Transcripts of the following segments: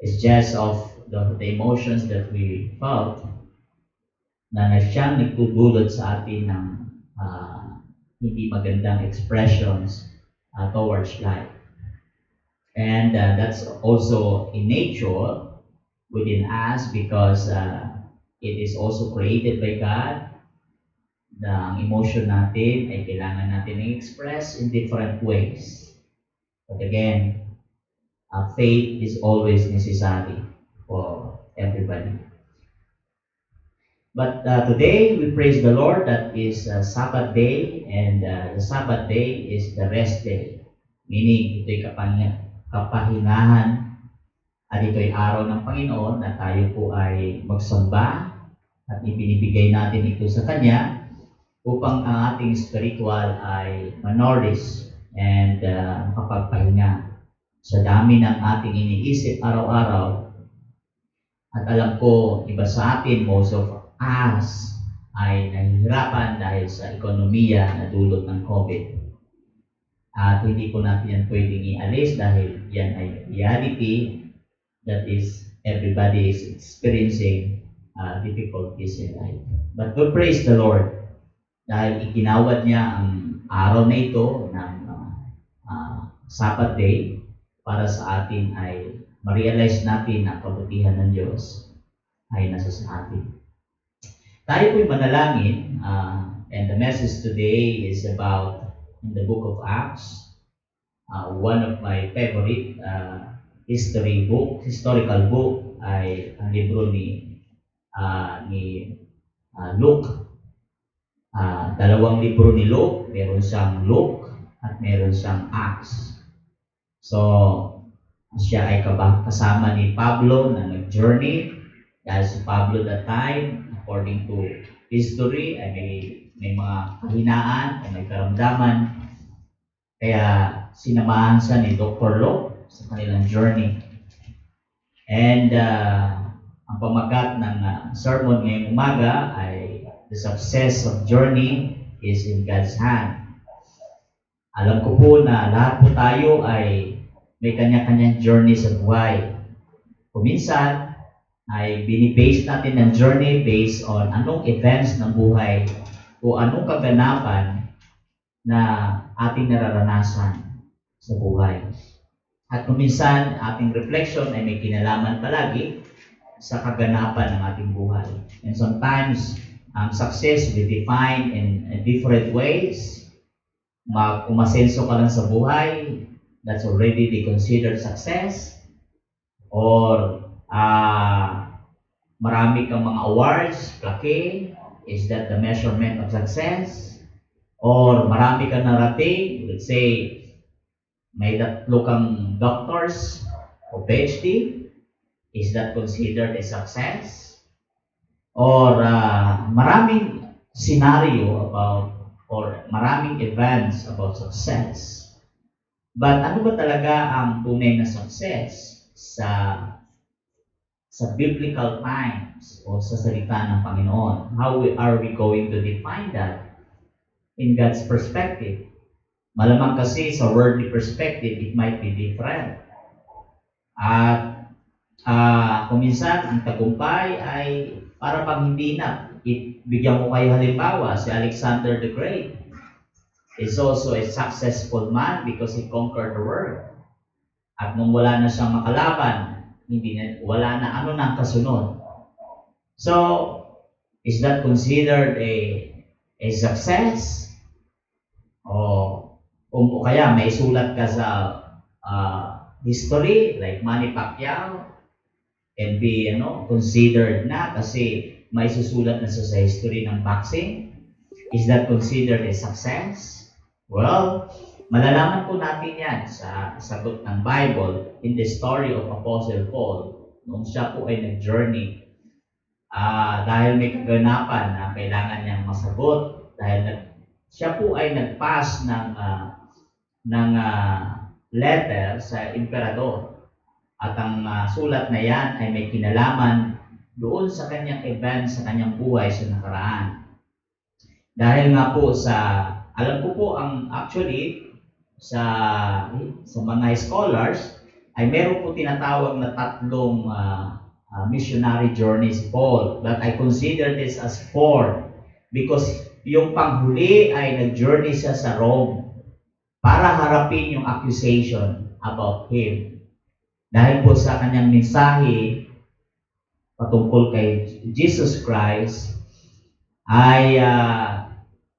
It's just of the emotions that we felt na siyang nagtutulot sa atin ng hindi magandang expressions towards life. And that's also in nature within us because it is also created by God. Ang emotion natin ay kailangan natin i-express in different ways. But again, faith is always necessary for everybody. But today, we praise the Lord that is Sabbath day, and the Sabbath day is the rest day. Meaning, ito'y kapahingahan at ito'y araw ng Panginoon na tayo po ay magsamba at ibinibigay natin ito sa Kanya upang ang ating spiritual ay manorish and makapagpahinga sa dami ng ating iniisip araw-araw. At alam ko, iba sa atin, most of us ay nahihirapan dahil sa ekonomiya na dulot ng COVID. At hindi po natin yan pwedeng ialis dahil yan ay reality that is everybody is experiencing difficulties in life. But we praise the Lord dahil ikinawad niya ang araw na ito ng Sabbath day para sa atin ay ma-realize natin na kabutihan ng Diyos ay nasa sa atin. Tayo po'y manalangin, and the message today is about in the book of Acts, one of my favorite historical book ay ang libro ni Luke. Dalawang libro ni Luke, meron siyang Luke at meron siyang Acts. So, siya ay kasama ni Pablo na nag-journey dahil si Pablo that time, according to history, ay may mga kahinaan o may karamdaman. Kaya sinamahan siya ni Dr. Luke sa kanilang journey. And ang pamagat ng sermon ngayong umaga ay the success of journey is in God's hand. Alam ko po na lahat po tayo ay may kanya-kanyang journey sa buhay. Kuminsan ay binibase natin ang journey based on anong events ng buhay o anong kaganapan na ating nararanasan sa buhay. At kuminsan, ating reflection ay may kinalaman palagi sa kaganapan ng ating buhay. And sometimes, success will be defined in different ways. Umasenso ka lang sa buhay, that's already be considered success. Or marami kang mga awards, plaque, is that the measurement of success? Or marami kang narating, let's say, may tatlo kang doctors o PhD, is that considered a success? Or maraming scenario about, or maraming events about success. But ano ba talaga ang tunay na success sa biblical times o sa salita ng Panginoon? How are we going to define that in God's perspective? Malamang kasi sa worldly perspective, it might be different. At kuminsan, ang tagumpay ay para pang hindi na. Bigyan mo kayo halimbawa, si Alexander the Great is also a successful man because he conquered the world. At nung wala na siyang makalaban, wala na ano nang kasunod. So, is that considered a success? O kaya may sulat ka sa history like Manny Pacquiao can be considered na kasi may susulat na sa history ng boxing. Is that considered a success? Well, malalaman po natin yan sa sagot ng Bible in the story of Apostle Paul nung siya po ay nag-journey dahil may kaganapan na kailangan niyang masagot dahil siya po ay nag-pass ng letter sa emperador at ang sulat na yan ay may kinalaman doon sa kanyang event sa kanyang buhay sa nakaraan. Dahil nga po alam ko po ang actually sa mga scholars ay meron po tinatawag na tatlong missionary journey si Paul. But I consider this as four because yung panghuli ay nag-journey siya sa Rome para harapin yung accusation about him. Dahil po sa kanyang mensahe patungkol kay Jesus Christ ay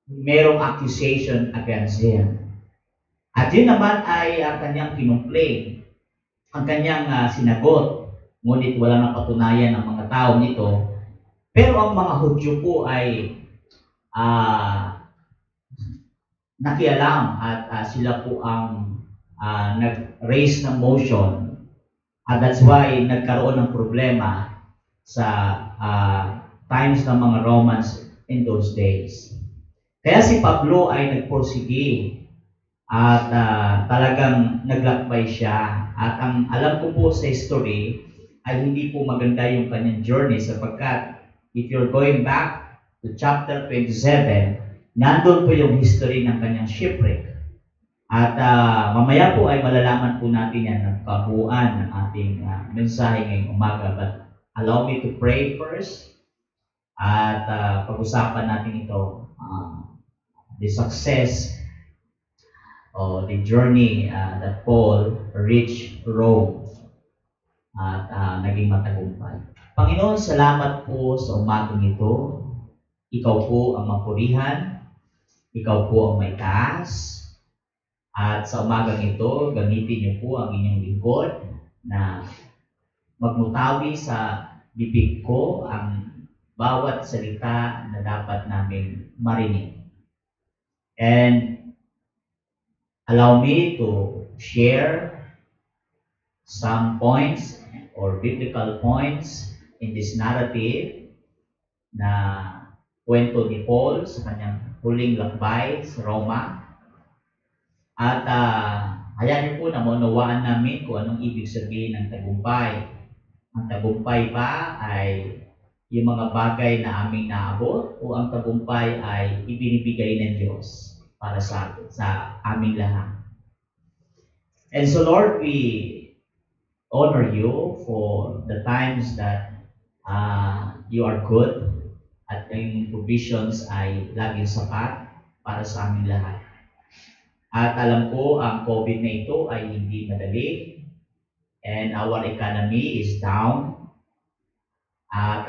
merong accusation against him. At yun naman ay ang kanyang kinumplain, ang kanyang sinagot. Ngunit wala na patunayan ng mga tao nito. Pero ang mga Hudyo po ay nakialam at sila po ang nag-raise ng motion. At that's why nagkaroon ng problema sa times ng mga Romans in those days. Kaya si Pablo ay nagpursige at talagang naglakbay siya. At ang alam ko po sa history ay hindi po maganda yung kanyang journey sapagkat if you're going back to chapter 27, nandun po yung history ng kanyang shipwreck. At mamaya po ay malalaman po natin yan ng kabuuan ng ating mensahe ngayong umaga. But allow me to pray first at pag-usapan natin ito, the success or the journey that Paul reached Rome at naging matagumpay. Panginoon, salamat po sa umagang ito. Ikaw po ang mapurihan, ikaw po ang may taas, at sa umagang ito, gamitin niyo po ang inyong lingkod na magmutawi sa bibig ko ang bawat salita na dapat namin marinig. And allow me to share some points or biblical points in this narrative na kwento ni Paul sa kanyang huling lakbay sa Roma. At hayaan niyo po na maunawaan namin kung anong ibig sabihin ng tagumpay. Ang tagumpay ba ay yung mga bagay na aming naabot o ang tagumpay ay ibinibigay ng Diyos para sa aming lahat. And so Lord, we honor you for the times that you are good at yung provisions ay laging sapat para sa aming lahat. At alam ko ang COVID na ito ay hindi madali and our economy is down. At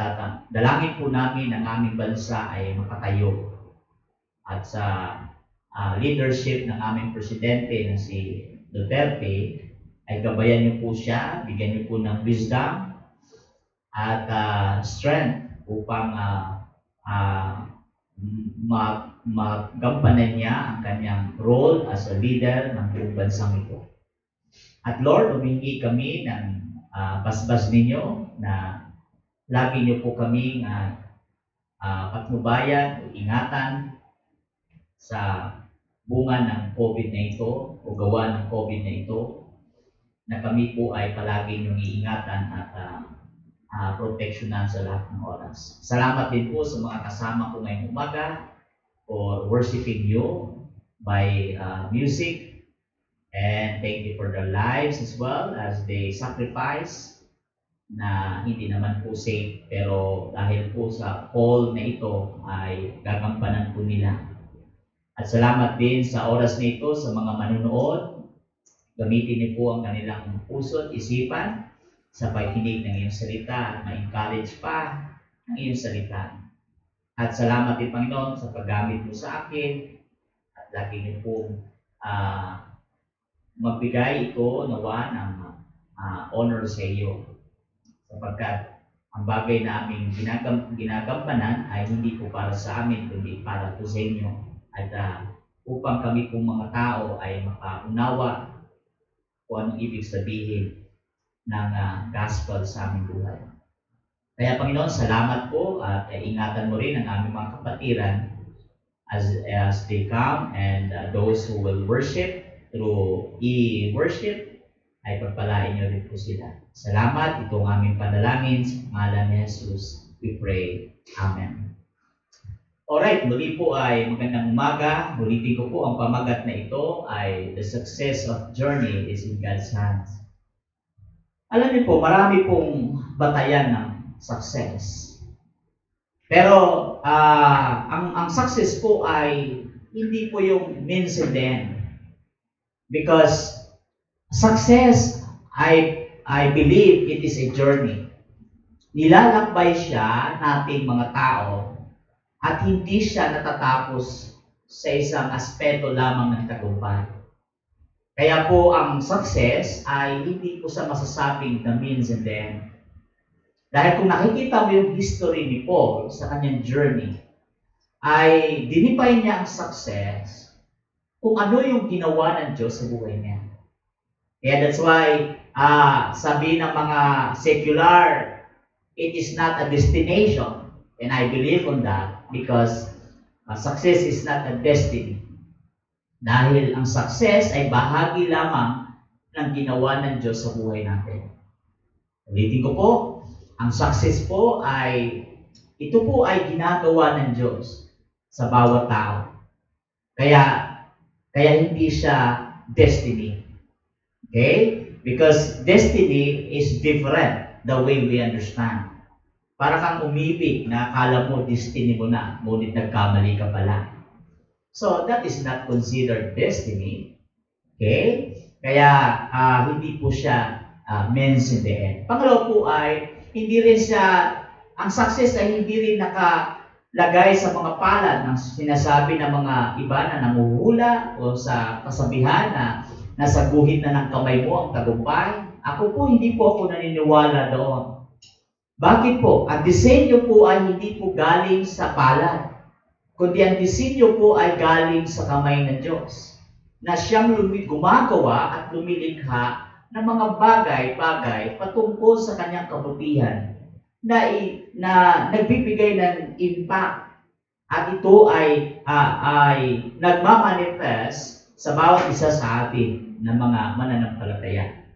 dalangin po namin ang aming bansa ay makatayo. At sa leadership ng aming presidente na si Duterte, ay gabayan niyo po siya, bigyan niyo po ng wisdom at strength upang magampanan niya ang kanyang role as a leader ng buong bansang ito. At Lord, humingi kami ng basbas ninyo na lagi niyo po kaming patnubayan o ingatan sa bunga ng COVID na ito o gawa ng COVID na ito, na kami po ay palagi niyong iingatan at proteksyonan sa lahat ng oras. Salamat din po sa mga kasama ko ngayong umaga for worshiping you by music, and thank you for their lives as well as they sacrifice na hindi naman po safe, pero dahil po sa call na ito ay gagampanan po nila. At salamat din sa oras na ito sa mga manunood. Gamitin niyo po ang kanilang puso at isipan sa pakikinig ng iyong salita at ma-encourage pa ang iyong salita. At salamat din, Panginoon, sa paggamit mo sa akin at lagi niyo po magbigay ito nawa ng honor sa iyo. Sapagkat ang bagay na aming ginagampanan ay hindi po para sa amin, kundi para po sa inyo. At upang kami pong mga tao ay makaunawa kung anong ibig sabihin ng gospel sa aming buhay. Kaya Panginoon, salamat po at ingatan mo rin ang aming mga kapatiran as they come and those who will worship through e-worship ay pagpalain niyo rin po sila. Salamat, itong aming panalangin sa pangalan ni Jesus, we pray. Amen. Alright, muli po ay magandang umaga. Ulitin ko po ang pamagat na ito ay the success of journey is in God's hands. Alam niyo po, marami pong batayan ng success. Pero ang success po ay hindi po yung means and the end. Because success, I believe it is a journey. Nilalakbay siya nating mga tao at hindi siya natatapos sa isang aspeto lamang ng tagumpay. Kaya po ang success ay hindi po sa masasabing the means and the end. Dahil kung nakikita mo yung history ni Paul sa kanyang journey, ay dinipay niya ang success kung ano yung ginawa ng Diyos sa buhay niya. Kaya that's why sabi ng mga secular, it is not a destination. And I believe on that because success is not a destiny. Dahil ang success ay bahagi lamang ng ginawa ng Diyos sa buhay natin. Ulitin ko po, ang success po ay, ito po ay ginagawa ng Diyos sa bawat tao. Kaya hindi siya destiny. Okay? Because destiny is different the way we understand. Para kang umibig na akala mo destiny mo na, ngunit nagkamali ka pala. So, that is not considered destiny. Okay? Kaya hindi po siya means in the end. Pangalawa po ay, hindi rin siya, ang success ay hindi rin nakalagay sa mga palad ng sinasabi ng mga iba na nanguhula o sa kasabihan na nasa guhit na ng kamay mo ang tagumpay. Ako po, hindi po ako naniniwala doon. Bakit po? Ang disenyo po ay hindi po galing sa palad, kundi ang disenyo po ay galing sa kamay ng Diyos, na siyang gumagawa at lumilikha ng mga bagay-bagay patungkol sa kanyang kabutihan na nagbibigay ng impact at ito ay nagmamanifest sa bawat isa sa atin ng mga mananampalataya.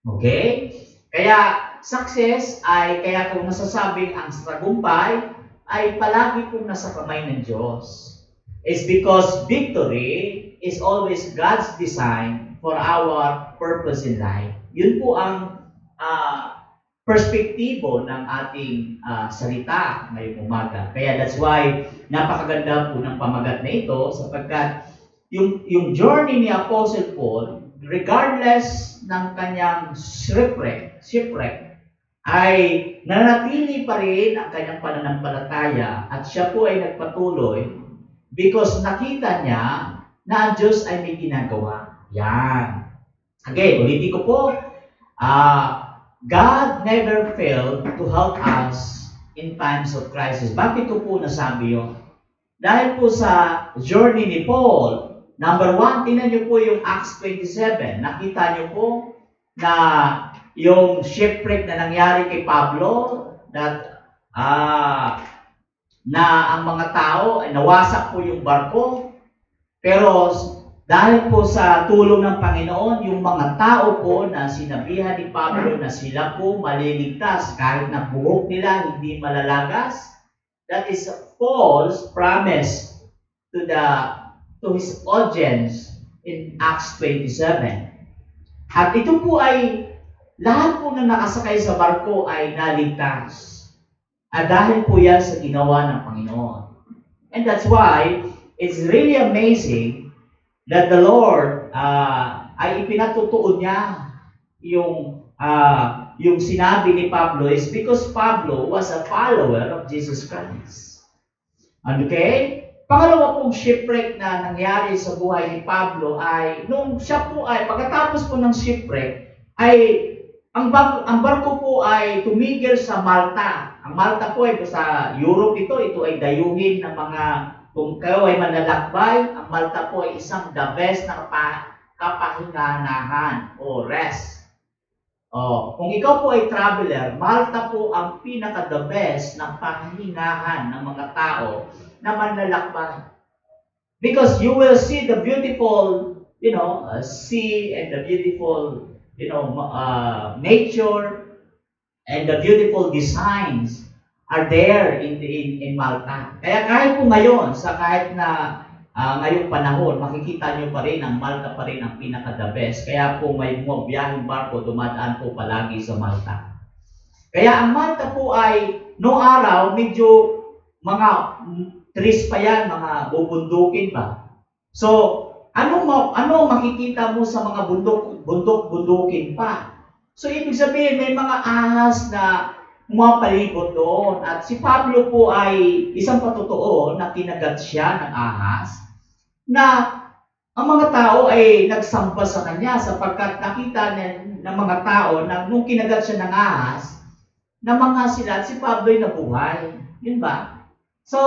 Okay? Kaya success ay, kaya kung nasasabing ang tagumpay ay palagi pong nasa kamay ng Diyos. It's because victory is always God's design for our purpose in life. Yun po ang perspektibo ng ating salita ngayong umaga. Kaya that's why napakaganda po ng pamagat na ito sapagkat yung journey ni Apostle Paul, regardless ng kanyang shipwreck, ay nanatili pa rin ang kanyang pananampalataya at siya po ay nagpatuloy because nakita niya na ang Diyos ay may ginagawa. Yan. Again, ulitin ko po, God never failed to help us in times of crisis. Bakit ko po nasabi yun? Dahil po sa journey ni Paul, number 1, tingnan niyo po yung Acts 27. Nakita niyo po na yung shipwreck na nangyari kay Pablo, that na ang mga tao ay nawasak po yung barko. Pero dahil po sa tulong ng Panginoon, yung mga tao po na sinabihan ni Pablo na sila po maliligtas kahit na buhok nila hindi malalagas, that is Paul's promise to his audience in Acts 27. At ito po ay lahat po na nakasakay sa barko ay naligtas. At dahil po yan sa ginawa ng Panginoon. And that's why it's really amazing that the Lord ay ipinatutuon niya yung sinabi ni Pablo is because Pablo was a follower of Jesus Christ. Okay? Pangalawa pong shipwreck na nangyari sa buhay ni Pablo ay nung siya po ay pagkatapos po ng shipwreck ay ang barko po ay tumigil sa Malta. Ang Malta po ay sa Europe ito ay dayuhin ng mga, kung kayo ay manlalakbay, ang Malta po ay isang the best na kapahinganahan o rest. Kung ikaw po ay traveler, Malta po ang pinaka-the best na pahingahan ng mga tao na manlalakbay. Because you will see the beautiful, sea and the beautiful, nature and the beautiful designs are there in Malta. Kaya kahit po ngayon, sa kahit na ngayong panahon, makikita nyo pa rin ang Malta pa rin ang pinaka-the best. Kaya po may mga biyaheng barko dumadaan po palagi sa Malta. Kaya ang Malta po ay noong araw medyo mga trees pa yan, mga bubundukin pa. So, ano makikita mo sa mga bundukin pa? So, ibig sabihin may mga ahas na pumapalibot doon. At si Pablo po ay isang patotoo na kinagat siya ng ahas na ang mga tao ay nagsamba sa kanya sapagkat nakita ng mga tao na nung kinagat siya ng ahas, namangha sila at si Pablo ay nabuhay. Yun ba? So,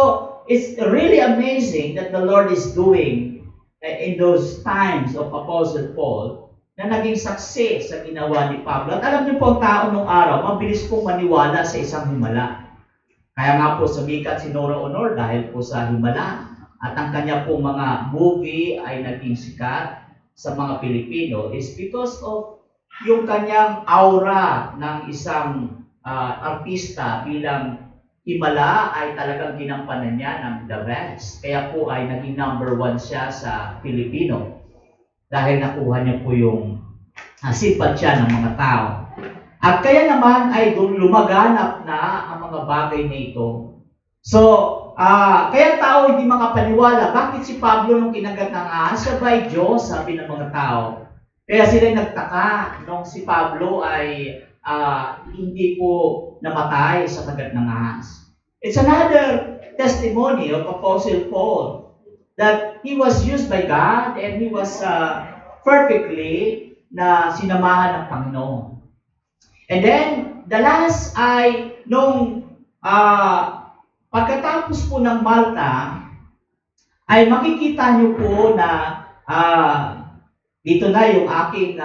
it's really amazing that the Lord is doing in those times of Apostle Paul na naging saksi sa ginawa ni Pablo. At alam niyo po, ang tao nung araw, mabilis pong maniwala sa isang himala. Kaya nga po sumikat si Nora Honor dahil po sa himala. At ang kanya pong mga movie ay naging sikat sa mga Pilipino is because of yung kanyang aura ng isang artista bilang himala ay talagang ginampanan niya ng the best. Kaya po ay naging number 1 siya sa Pilipino dahil nakuha niya po yung simpatya ng mga tao. At kaya naman ay lumaganap na ang mga bagay na ito. So, kaya tao hindi makapaniwala. Bakit si Pablo nung kinagat ng ahas? Siya ba ay Diyos? Sabi ng mga tao. Kaya sila nagtaka nung si Pablo ay hindi po namatay sa kagat ng ahas. It's another testimony of Apostle Paul that he was used by God and he was perfectly na sinamahan ng Panginoon. And then, the last ay nung pagkatapos po ng Malta, ay makikita nyo po na dito na yung aking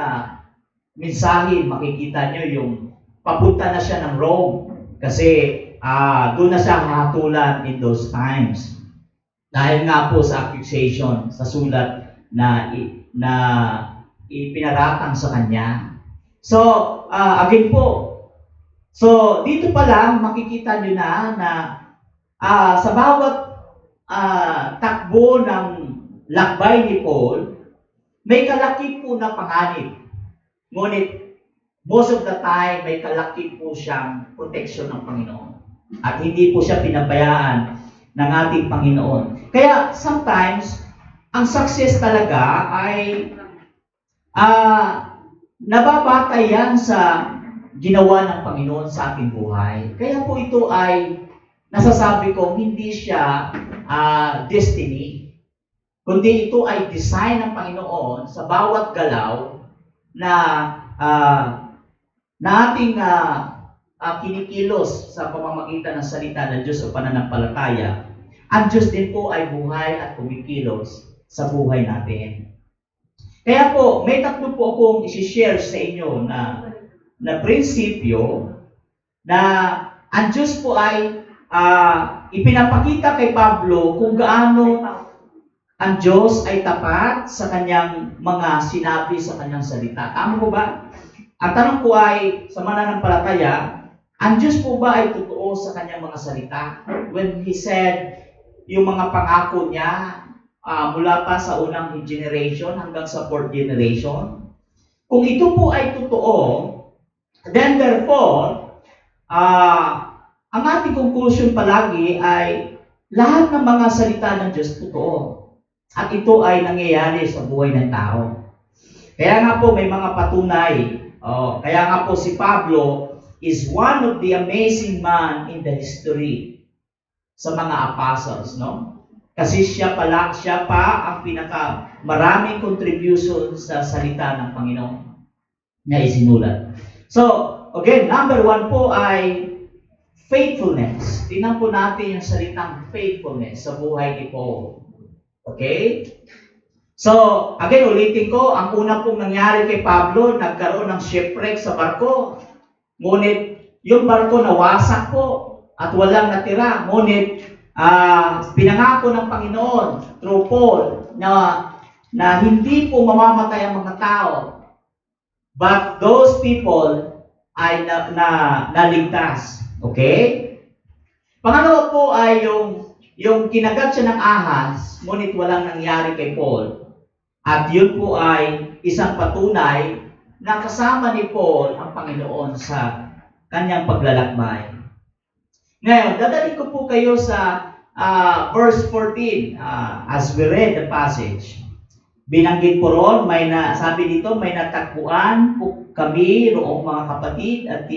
mensahe, makikita nyo yung papunta na siya ng Rome kasi doon na siya hahatulan in those times. Dahil nga po sa accusation, sa sulat na ipinaratang sa kanya. So, again po, so dito pa lang makikita nyo na sa bawat takbo ng lakbay ni Paul, may kalaki po na panganib. Ngunit, most of the time, may kalaki po siyang protection ng Panginoon. At hindi po siya pinabayaan ng ating Panginoon. Kaya, sometimes, ang success talaga ay nababatay yan sa ginawa ng Panginoon sa ating buhay. Kaya po ito ay nasasabi ko, hindi siya destiny. Kundi ito ay design ng Panginoon sa bawat galaw na ating kinikilos sa pamamagitan ng salita ng Diyos o pananampalataya. Ang Diyos din po ay buhay at kumikilos sa buhay natin. Kaya po, may tatlo po akong isi-share sa inyo na prinsipyo na ang Diyos po ay ipinapakita kay Pablo kung gaano ang Diyos ay tapat sa kanyang mga sinabi sa kanyang salita. Tama po ba? Ang tanong ko ay, sa mananampalataya, ang Diyos po ba ay totoo sa kanyang mga salita? When He said, yung mga pangako niya, mula pa sa unang generation hanggang sa 4th generation, kung ito po ay totoo, then therefore, ang ating conclusion palagi ay lahat ng mga salita ng Diyos totoo. At ito ay nangyayari sa buhay ng tao. Kaya nga po may mga patunay. Kaya nga po si Pablo is one of the amazing man in the history sa mga apostles, no? Kasi siya pa ang pinaka maraming contribution sa salita ng Panginoon na isinulat. So, again, number 1 po ay faithfulness. Tingnan po natin yung salitang faithfulness sa buhay ni Paul. Okay? So, again, ulitin ko, ang una pong nangyari kay Pablo, nagkaroon ng shipwreck sa barko. Ngunit, yung barko nawasak po at walang natira. Ngunit, pinangako ng Panginoon through Paul na hindi po mamamatay ang mga tao. But those people ay naligtas. Okay? Pangalawa po ay yung yung kinagat siya ng ahas, ngunit walang nangyari kay Paul. At yun po ay isang patunay na kasama ni Paul ang Panginoon sa kanyang paglalakbay. Ngayon, dadalhin ko po kayo sa verse 14 as we read the passage. Binanggit po ron, sabi dito, may natagpuan po kami roong mga kapatid at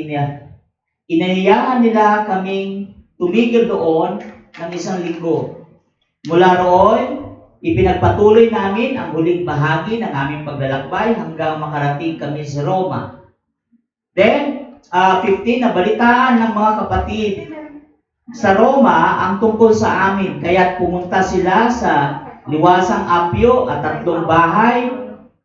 inahiyahan nila kaming tumigil doon ng isang linggo. Mula roon, ipinagpatuloy namin ang huling bahagi ng aming paglalakbay hanggang makarating kami sa Roma. Then, 15, nabalitaan ng mga kapatid sa Roma ang tungkol sa amin, kaya't pumunta sila sa Liwasang Apio at 3 bahay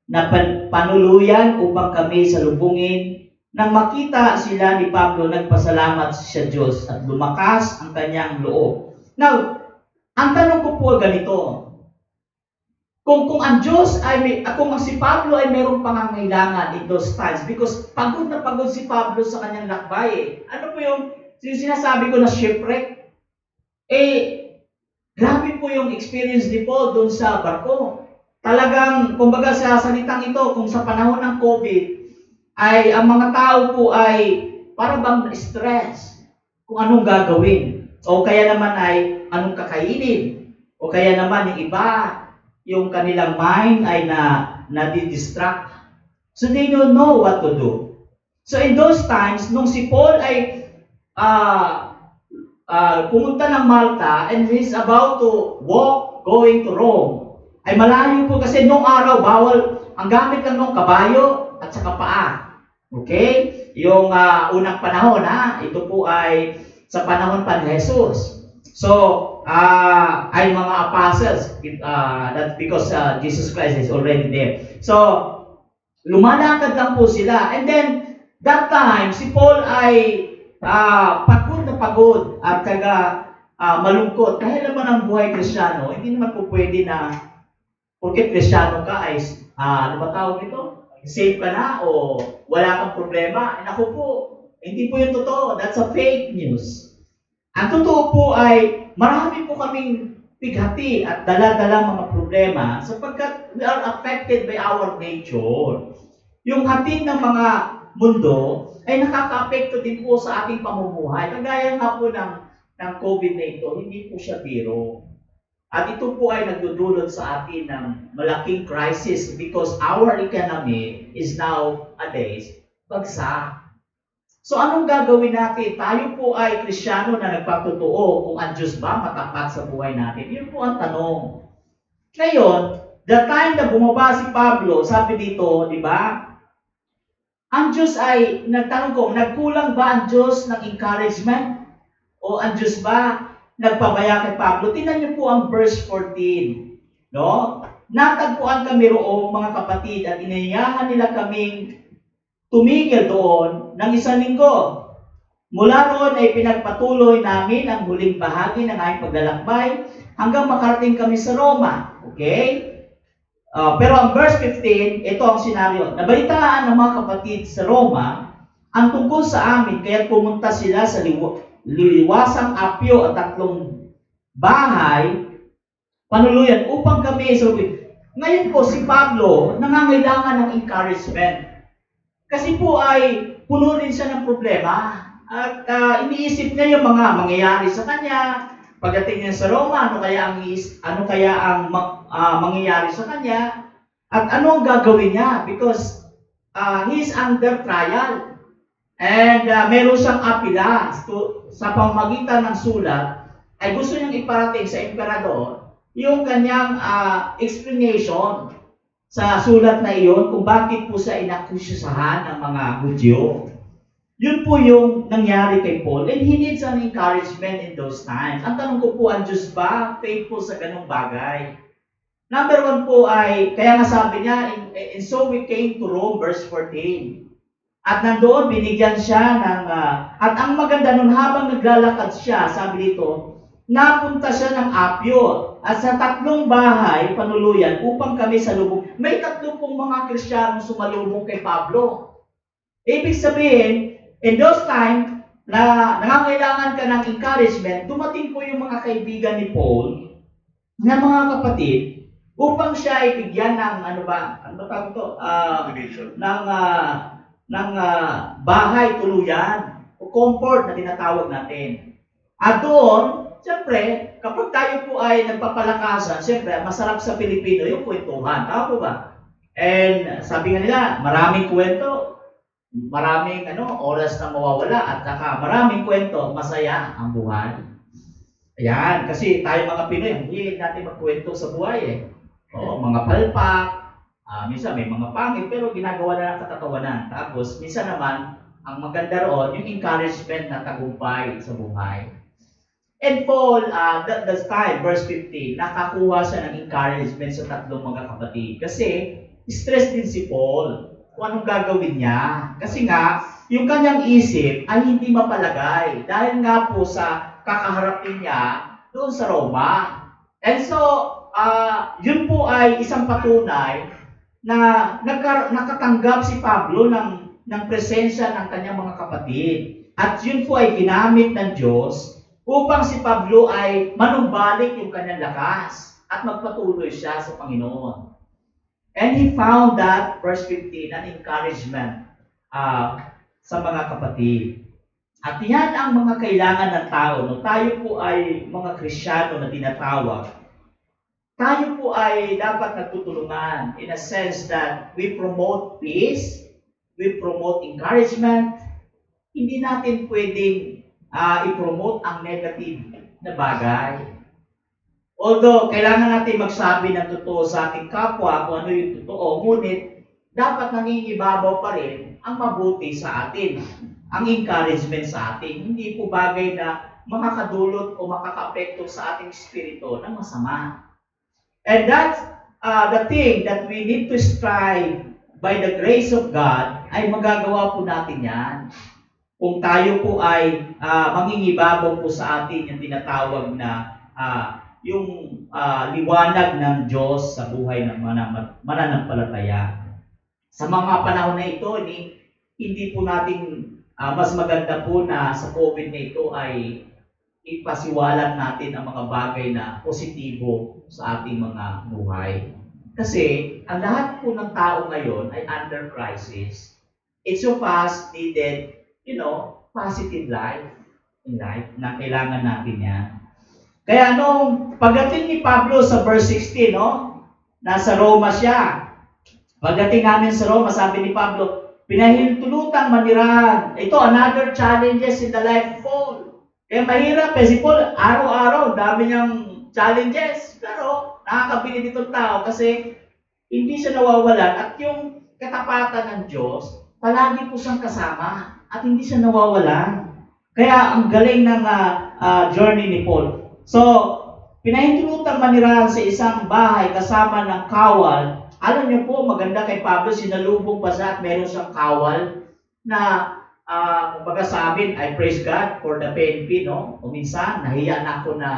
na panuluyan upang kami salubungin. Nang makita sila ni Pablo, nagpasalamat siya Diyos at lumakas ang kanyang loob. Now, ang tanong ko po ganito, kung ang Diyos kung si Pablo ay mayroong pangangailangan in those times, because pagod na pagod si Pablo sa kanyang lakbay. Ano po yung sinasabi ko na shipwreck? Grabe po yung experience ni Paul doon sa barko. Talagang, kumbaga sa salitang ito, kung sa panahon ng COVID, ay ang mga tao po ay para bang stress kung anong gagawin. O kaya naman ay anong kakainin. O kaya naman yung iba, yung kanilang mind ay na-distract. So they don't know what to do. So in those times, nung si Paul ay pumunta ng Malta and he's about to walk going to Rome, ay malayo po kasi nung araw bawal, ang gamit lang nung kabayo at saka paa. Okay? Yung unang panahon ito po ay sa panahon pa ni Jesus. So, ay mga apostles, that's because Jesus Christ is already there. So, lumalakad lang po sila. And then, that time, si Paul ay pagod na pagod at malungkot. Dahil naman ang buhay Kristiyano, hindi naman po pwede na porque Kristiyano ka ay, ano ba tawag ito? Safe ka na o wala kang problema. Ako po, hindi po yung totoo. That's a fake news. Ang totoo po ay marami po kaming pighati at dala-dala mga problema sapagkat we are affected by our nature. Yung hatid ng mga mundo ay nakaka-apekto din po sa ating pamumuhay. Kagaya nga po ng COVID na ito, hindi po siya biro. At ito po ay nagdudulot sa atin ng malaking crisis because our economy is nowadays bagsak. So anong gagawin natin? Tayo po ay Kristiyano na nagpapatotoo kung ang Diyos ba matapat sa buhay natin. Yun po ang tanong. Ngayon, the time na bumaba si Pablo, sabi dito, di ba? Ang Diyos ay, nagtanong ko, nagkulang ba ang Diyos ng encouragement? O ang Diyos ba nagpabaya kay Pablo? Tingnan niyo po ang verse 14. No? Natagpuan kami roong mga kapatid at inayahan nila kaming tumigil doon ng isang linggo. Mula roon ay pinagpatuloy namin ang huling bahagi ng aming paglalakbay hanggang makarating kami sa Roma. Okay? Pero ang verse 15, ito ang senaryo. Nabalitaan ng mga kapatid sa Roma ang tungkol sa amin, kaya pumunta sila sa Liwasang Apio at 3 bahay, panuluyan upang kami salubungin. Ngayon po si Pablo nangangailangan ng encouragement. Kasi po ay puno rin siya ng problema. At iniisip niya yung mga mangyayari sa kanya. Pagdating niya sa Roma, ano kaya ang mangyayari sa kanya? At ano ang gagawin niya? Because he is under trial. And meron siyang apila sa pamamagitan ng sulat ay gusto niyang iparating sa emperador yung kanyang explanation sa sulat na iyon kung bakit po siya inakusahan ng mga Hudyo. Yun po yung nangyari kay Paul and he needs an encouragement in those times. Ang tanong ko po, ang Diyos ba faithful sa ganung bagay? Number 1 po ay, kaya nga sabi niya, and so we came to Rome, verse 14. At nandoon, binigyan siya ng, at ang maganda nun habang naglalakad siya, sabi dito, napunta siya ng Apio at sa 3 bahay, panuluyan, upang kami salubong. May 3 pong mga Kristiyano sumalubong kay Pablo. Ibig sabihin, in those times, na nangangailangan ka ng encouragement, dumating po yung mga kaibigan ni Paul na mga kapatid upang siya ay bigyan ng ano ba tawag ito? Ng bahay tuluyan o comfort na tinatawag natin. At doon, siyempre, kapag tayo po ay nagpapalakasan, siyempre, masarap sa Pilipino yung kwentuhan. Tama po ba? And sabi nga nila, maraming kwento, maraming oras na mawawala at saka maraming kwento, masaya ang buhay. Ayan, kasi tayo mga Pinoy, hindi natin magkwento sa buhay eh. Oo, mga palpak, minsan may mga pangit, pero ginagawa na ng katatawanan. Tapos, minsan naman, ang maganda roon, yung encouragement na tagumpay sa buhay. And Paul, that's time, verse 15, nakakuha siya ng encouragement sa tatlong mga kapatid. Kasi, stress din si Paul kung anong gagawin niya. Kasi nga, yung kanyang isip ay hindi mapalagay. Dahil nga po sa kakaharapin niya doon sa Roma. And so, yun po ay isang patunay na nakatanggap si Pablo ng presensya ng kanyang mga kapatid. At yun po ay ginamit ng Diyos upang si Pablo ay manumbalik yung kanyang lakas at magpatuloy siya sa Panginoon. And he found that, verse 15, an encouragement sa mga kapatid. At yan ang mga kailangan ng tao. No? Tayo po ay mga Kristyano na tinatawag. Tayo po ay dapat nagtutulungan in a sense that we promote peace, we promote encouragement. Hindi natin pwedeng i-promote ang negative na bagay. Although, kailangan natin magsabi ng totoo sa ating kapwa kung ano yung totoo, ngunit dapat nangingibabaw pa rin ang mabuti sa atin, ang encouragement sa atin. Hindi po bagay na makakadulot o makakaapekto sa ating espiritu ng masama. And that's the thing that we need to strive by the grace of God, ay magagawa po natin yan. Kung tayo po ay mangingibabaw po sa atin yung tinatawag na yung liwanag ng Diyos sa buhay ng mananampalataya. Sa mga panahon na ito, hindi po natin mas maganda po na sa COVID na ito ay ipasiwalat natin ang mga bagay na positibo sa ating mga buhay. Kasi ang lahat po ng tao ngayon ay under crisis. Each of us needed, positive life in life na kailangan natin yan. Kaya nung pagdating ni Pablo sa verse 16, nasa Roma siya. Pagdating namin sa Roma, sabi ni Pablo, pinahintulutang manirahan. Ito, another challenges in the life of Paul. Kaya mahirap si Paul, araw-araw, dami niyang challenges. Pero nakakabili nitong tao kasi hindi siya nawawalan. At yung katapatan ng Diyos, palagi po siyang kasama at hindi siya nawawalan. Kaya ang galing ng journey ni Paul. So, pinahintulutang manirahan sa isang bahay kasama ng kawal. Alam niyo po, maganda kay Pablo, sinalubong pa siya at meron siyang kawal na, kumbaga sa amin, I praise God for the PNP, no? O minsan, nahiya na ako na,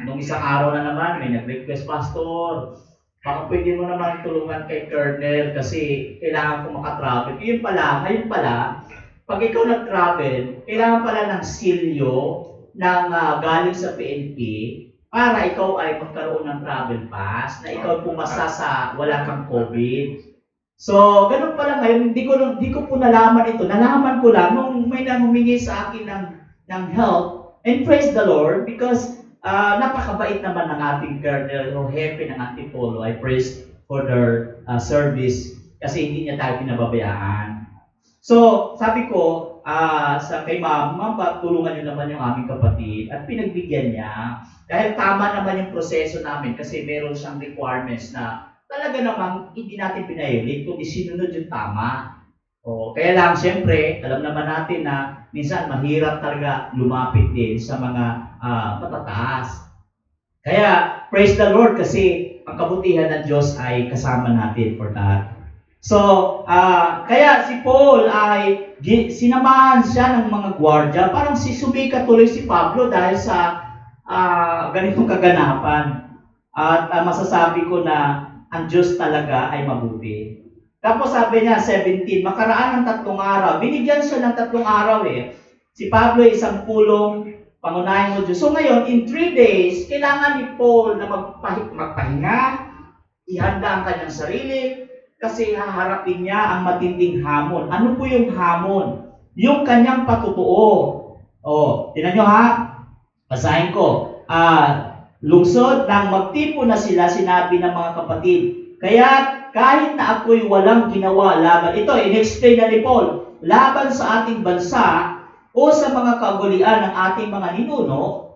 nung isang araw na naman, may nag-request, Pastor, baka pwede mo naman tulungan kay Colonel kasi kailangan ko makatravel. Ngayon pala, pag ikaw nag-travel, kailangan pala ng silyo ng galing sa PNP para ikaw ay magkaroon ng travel pass na ikaw pumasa sa wala kang COVID. So, ganun pala ngayon, hindi ko po nalaman ito. Nalaman ko lang nung may humingi sa akin ng help. And praise the Lord because napakabait naman ng ating Colonel o Hepe ng ating Polo. I praise for their service kasi hindi niya tayo pinababayaan. So, sabi ko, sa kay ma'am, tulungan niyo naman yung aming kapatid at pinagbigyan niya. Dahil tama naman yung proseso namin kasi meron siyang requirements na talaga namang hindi natin pinahilig kundi sinunod yung tama. Kaya lang, siyempre, alam naman natin na minsan mahirap talaga lumapit din sa mga matataas. Kaya, praise the Lord kasi ang kabutihan ng Diyos ay kasama natin for that. So, kaya si Paul ay sinamahan siya ng mga gwardya. Parang sumikat tuloy si Pablo dahil sa ganitong kaganapan. At masasabi ko na ang Diyos talaga ay mabuti. Tapos sabi niya, 17, makaraan ng 3 araw. Binigyan siya ng 3 araw Si Pablo ay isang pulong pangunahin mo Diyos. So ngayon, in 3 days, kailangan ni Paul na magpahinga, ihanda ang kanyang sarili, kasi haharapin niya ang matinding hamon. Ano po yung hamon? Yung kanyang patutuo. Tingnan nyo ha, basahin ko. Lungsod nang magtipo na sila, sinabi ng mga kapatid. Kaya kahit na ako'y walang ginawa laban, ito, in-explain na ni Paul, laban sa ating bansa o sa mga kagulian ng ating mga ninuno,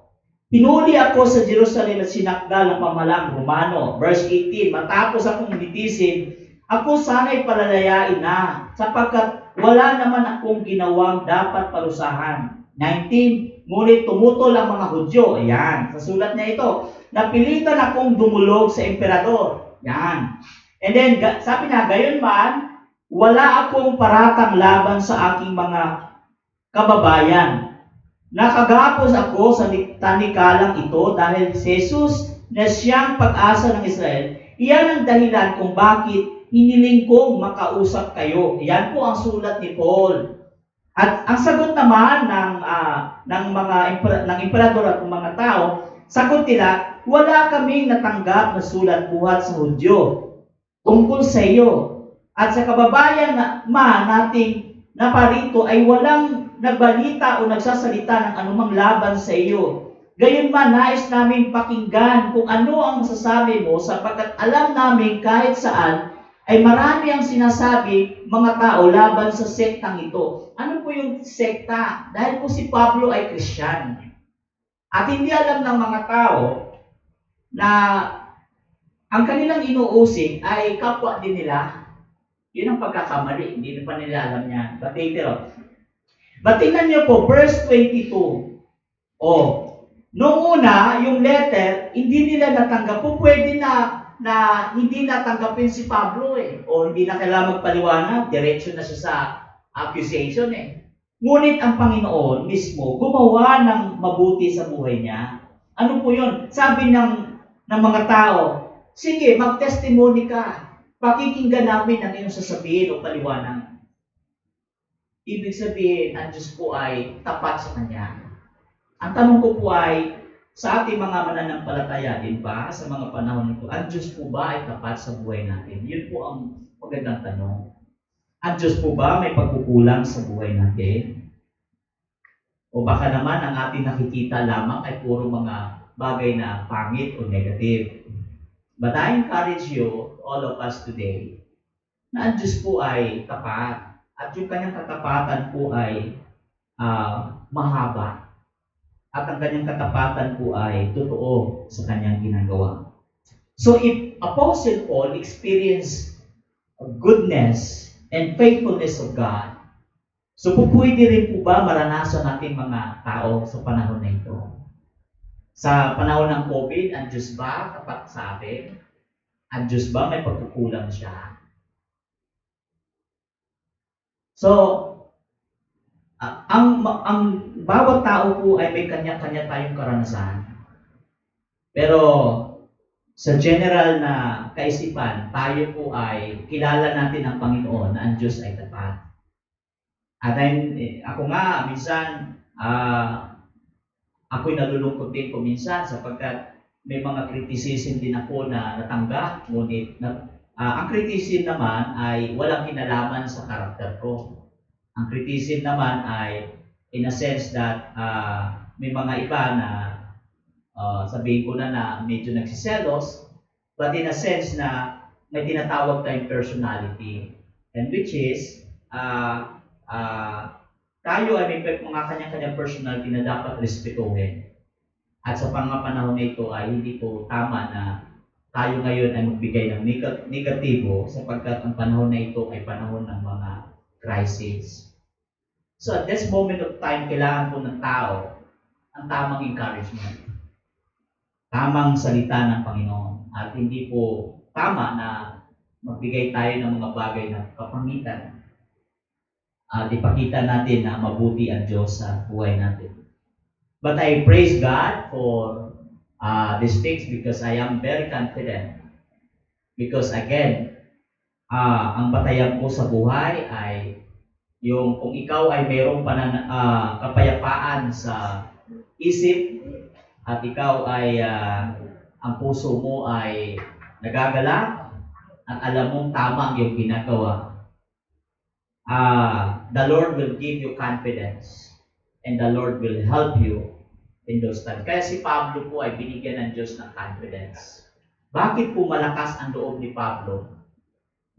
hinuli ako sa Jerusalem at sinakdal ng pamahalang Romano. Verse 18, matapos akong nitisin, ako sana'y palalayain na, sapagkat wala naman akong ginawang dapat parusahan. 19, ngunit tumutol ang mga Hudyo. Ayan, sa sulat niya ito. Napilitan akong dumulog sa emperador. Yan. And then, sabi na, gayon man, wala akong paratang laban sa aking mga kababayan. Nakagapos ako sa tanikalang ito dahil si Jesus na siyang pag-asa ng Israel, iyan ang dahilan kung bakit hiniling kong makausap kayo. Yan po ang sulat ni Paul. At ang sagot naman ng emperador at ng mga tao, sagot nila, wala kaming natanggap na sulat buhat sa Hudyo tungkol sa iyo. At sa kababayan nating naparito ay walang nagbalita o nagsasalita ng anumang laban sa iyo. Gayunman, nais namin pakinggan kung ano ang masasabi mo, sapagkat alam namin kahit saan ay marami ang sinasabi mga tao laban sa sektang ito. Ano po yung sekta? Dahil po si Pablo ay Christian. At hindi alam ng mga tao na ang kanilang inuusig ay kapwa din nila. Yun ang pagkakamali. Hindi pa nila alam yan. But tingnan niyo po, verse 22. Noong una, yung letter, hindi nila natanggap. Po pwede na hindi natanggapin si Pablo o hindi na kailangan magpaliwanag, diretso na siya sa accusation Ngunit ang Panginoon mismo gumawa ng mabuti sa buhay niya. Ano po yun? Sabi ng mga tao, sige, mag-testimony ka. Pakikinggan namin ang iyong sasabihin o paliwanag. Ibig sabihin, ang Diyos po ay tapat sa Kanya. Ang tanong ko po ay, sa ating mga mananampalataya din ba sa mga panahon nito, ang Diyos po ba ay tapat sa buhay natin? Yun po ang magandang tanong. Ang Diyos po ba may pagkukulang sa buhay natin? O baka naman ang ating nakikita lamang ay puro mga bagay na pangit o negative. But I encourage you, all of us today, na ang Diyos po ay tapat. At yung kanyang katapatan po ay mahaba. At ang kanyang katapatan po ay totoo sa kanyang ginagawa. So if Apostle Paul experienced goodness and faithfulness of God, so pwede rin po ba maranasan natin mga tao sa panahon na ito? Sa panahon ng COVID, ang Diyos ba tapat sa atin? Ang Diyos ba may pagkukulang siya? So, ang bawat tao po ay may kanya-kanya tayong karanasan. Pero sa general na kaisipan, tayo po ay kilala natin ang Panginoon na ang Diyos ay tapat. At ako nga, minsan, ako'y nalulungkot din po minsan sapagkat may mga criticism din ako na natanggap. Ngunit ang criticism naman ay walang kinalaman sa karakter ko. Ang criticism naman ay in a sense that may mga iba na sabihin ko na medyo nagsiselos, but in a sense na may tinatawag tayong personality. And which is, tayo ay may mga kanya-kanyang personality na dapat respetuhin. At sa panahon na ito ay hindi po tama na tayo ngayon ay magbigay ng negatibo sapagkat ang panahon na ito ay panahon ng mga crisis. So at this moment of time, kailangan po ng tao ang tamang encouragement. Tamang salita ng Panginoon. At hindi po tama na magbigay tayo ng mga bagay na kapangitan. At ipakita natin na mabuti ang Diyos sa buhay natin. But I praise God for these things because I am very confident. Because again, ang batayan po sa buhay ay Yung kung ikaw ay mayroong kapayapaan sa isip at ikaw ay ang puso mo ay nagagalak at alam mong tama ang iyong ginagawa, the Lord will give you confidence and the Lord will help you in those times. Kaya si Pablo po ay binigyan ng Diyos ng confidence. Bakit po malakas ang loob ni Pablo?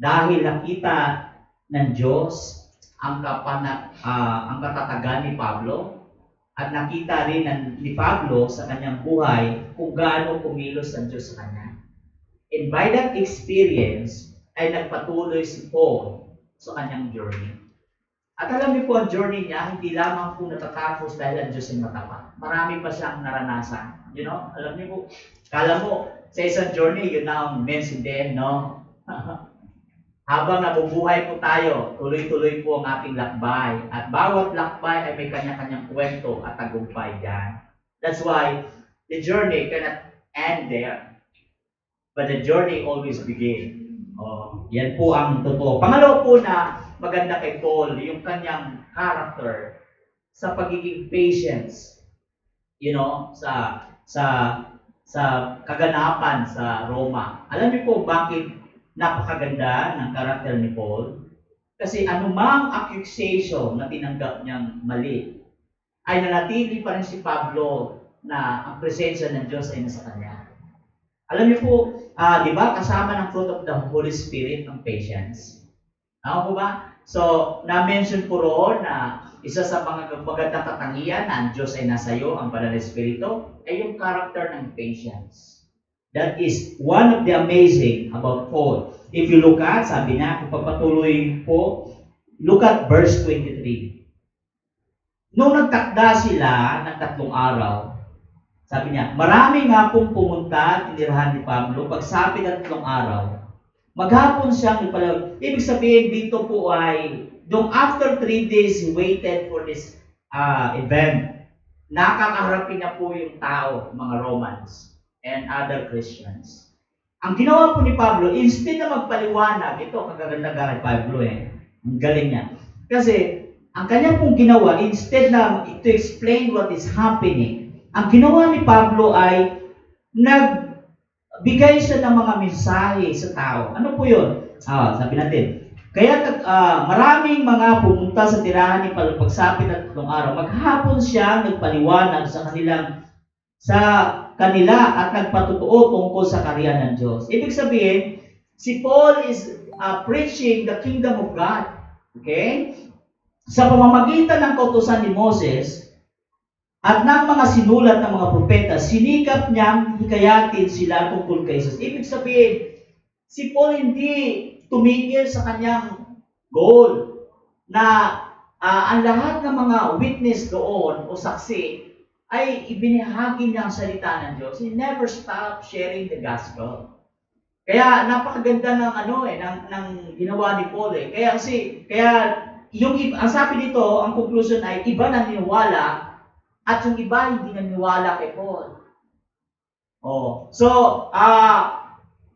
Dahil nakita ng Diyos ang katatagan ni Pablo at nakita rin ni Pablo sa kanyang buhay kung gaano kumilos ang Diyos sa kanya. And by that experience, ay nagpatuloy si Paul sa kanyang journey. At alam niyo po, ang journey niya, hindi lamang po natatapos dahil ang Diyos ay matapat. Marami pa siyang naranasan. You know, alam niyo po, kala mo, sa isang journey, yun na ang means in the end, no? Habang nabubuhay po tayo, tuloy-tuloy po ang ating lakbay. At bawat lakbay ay may kanya-kanyang kwento at tagumpay dyan. That's why the journey cannot end there. But the journey always begins. Oh, yan po ang totoo. Pangalawa po na maganda kay Paul, yung kanyang character sa pagiging patience. You know, sa kaganapan sa Roma. Alam niyo po bakit napakaganda ng karakter ni Paul? Kasi anumang accusation na tinanggap niyang mali, ay nanatili pa rin si Pablo na ang presensya ng Diyos ay nasa kanya. Alam niyo po, di ba, kasama ng fruit of the Holy Spirit ang patience. Ako po ba? So, na-mention po roon na isa sa mga magandang katangian na ang Diyos ay nasa iyo, ang Banal na Espiritu, ay yung character ng patience. That is one of the amazing about Paul. If you look at, sabi na, kung papatuloy po, look at verse 23. Nung nagtakda sila ng 3 araw, sabi niya, marami nga pong pumunta at tinirahan ni Pablo, pagsapit ng 3 araw. Maghapon siyang ipalaw. Ibig sabihin dito po ay, yung after 3 days, he waited for this event. Nakakaharapin na po yung tao, mga Romans and other Christians. Ang ginawa po ni Pablo, instead na magpaliwanag, ito kagaganda kay Pablo ang galing niya. Kasi, ang kanya pong ginawa, instead na to explain what is happening, ang ginawa ni Pablo ay nagbigay siya ng mga mensahe sa tao. Ano po yun? Sabi natin, kaya maraming mga pumunta sa tirahan ni Pablo pagsapit ng 3 araw. Maghapon siya nagpaliwanag sa kanila at nagpatotoo tungkol sa kaharian ng Diyos. Ibig sabihin, si Paul is preaching the kingdom of God. Okay? Sa pamamagitan ng kautusan ni Moses at ng mga sinulat ng mga propeta, sinikap niyang hikayatin sila tungkol kay Jesus. Ibig sabihin, si Paul hindi tumigil sa kanyang goal na ang lahat ng mga witness doon o saksi ay ibinahagi niya ang salita ng Diyos. He never stopped sharing the gospel. Kaya napakaganda ng ginawa ni Paul Kaya ang sabi dito, ang conclusion ay iba naniniwala at yung iba hindi naniniwala kay Paul.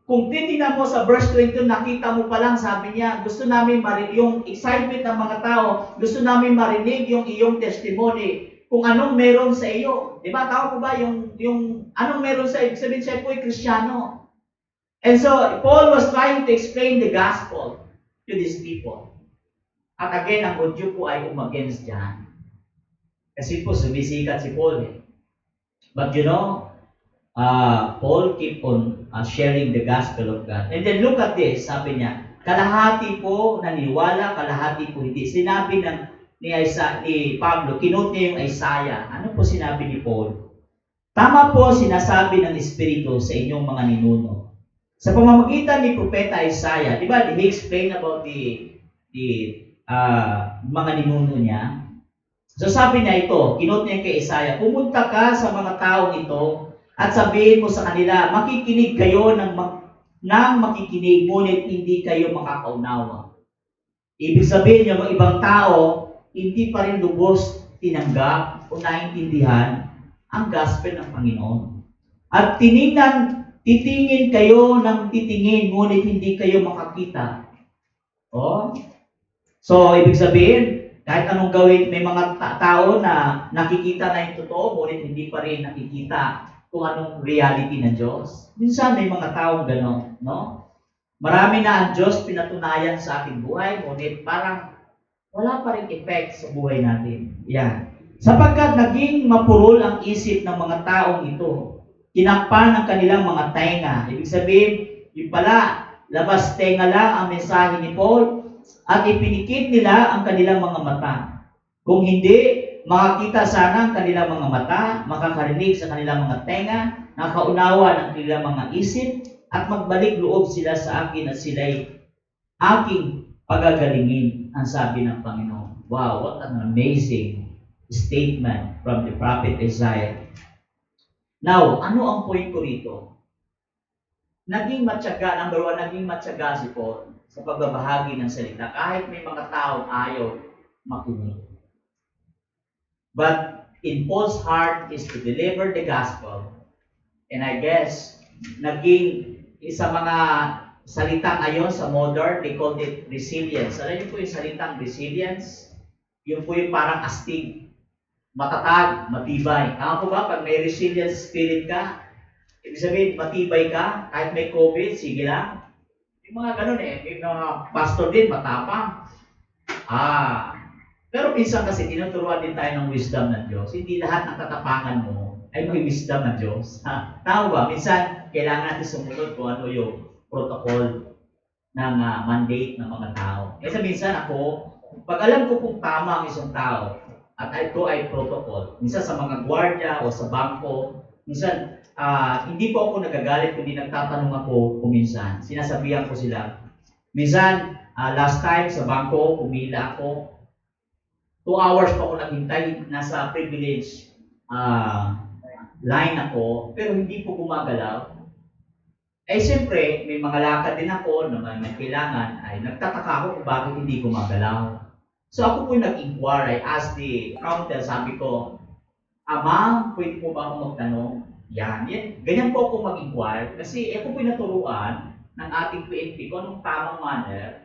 Kung titingnan mo sa verse 22, nakita mo pa lang, sabi niya, gusto namin marinig yung excitement ng mga tao, gusto namin marinig yung iyong testimony kung anong meron sa iyo. Di ba? Tao po ba yung anong meron sa iyo? Sabihin siya po ay Kristiyano. And so, Paul was trying to explain the gospel to these people. At again, ang Hudyo po ay against dyan. Kasi po, sumisikat si Paul But you know, Paul keep on sharing the gospel of God. And then look at this, sabi niya, kalahati po naniniwala, kalahati po hindi. Sinabi ni Pablo, kinote niya yung Isaiah. Ano po sinabi ni Paul? Tama po sinasabi ng Espiritu sa inyong mga ninuno. Sa pamamagitan ni Propeta Isaiah, di ba, he explained about the mga ninuno niya. So sabi niya ito, kinote niya kay Isaiah, pumunta ka sa mga taong ito at sabihin mo sa kanila, makikinig kayo ng makikinig, ngunit hindi kayo makakaunawa. Ibig sabihin niya, mga ibang tao, hindi pa rin lubos tinanggap o naintindihan ang gospel ng Panginoon. At titingin kayo ng titingin, ngunit hindi kayo makakita. So, ibig sabihin, kahit anong gawin, may mga tao na nakikita na yung totoo, ngunit hindi pa rin nakikita kung anong reality ng Diyos. Minsan may mga taong gano'n, no? Marami na ang Diyos pinatunayan sa ating buhay, ngunit parang wala pa rin effect sa buhay natin. Yan. Sapagkat naging mapurol ang isip ng mga taong ito, tinakpan ang kanilang mga tenga. Ibig sabihin, yung pala, labas tenga lang ang mensahe ni Paul at ipinikit nila ang kanilang mga mata. Kung hindi, makakita sana ang kanilang mga mata, makakarinig sa kanilang mga tenga, nakaunawa ng kanilang mga isip, at magbalik loob sila sa akin at sila'y aking pagagalingin, ang sabi ng Panginoon. Wow, what an amazing statement from the prophet Isaiah. Now, ano ang point ko rito? Naging matyaga, number one, naging matyaga si Paul sa pagbabahagi ng salita kahit may mga taong ayaw makinig. But in Paul's heart is to deliver the gospel. And I guess, naging isa mga salita ngayon sa modern, they call it resilience. Alam niyo po yung salitang resilience? Yung po yung parang astig, matatag, matibay. Tama po ba? Pag may resilience spirit ka, ibig sabihin, matibay ka, kahit may COVID, sige lang. Yung mga ganun may mga pastor din, matapang. Pero minsan kasi tinuturuan din tayo ng wisdom ng Diyos. Hindi lahat ng katapangan mo ay may wisdom ng Diyos. Tama ba? Minsan, kailangan natin sumunod kung ano yung protocol ng mandate ng mga tao. Kasi minsan ako, pag alam ko kung tama ang isang tao, at ito ay protocol, minsan sa mga gwardiya o sa bangko, minsan, hindi po ako nagagalit kundi nagtatanong ako kuminsan. Sinasabihan ko sila. Minsan, last time sa bangko, pumila ako. 2 hours pa ako naghintay, nasa privilege line ako, pero hindi po gumagalaw. Siyempre, may mga lakad din ako na may kailangan, ay nagtataka ako kung bakit hindi gumagalaw. So ako po nag-inquire, I asked the counter, sabi ko, ma'am, pwede po ba akong magtanong? Yan. Ganyan po ako mag-inquire kasi ako po naturuan ng ating PNP kung anong tamang manner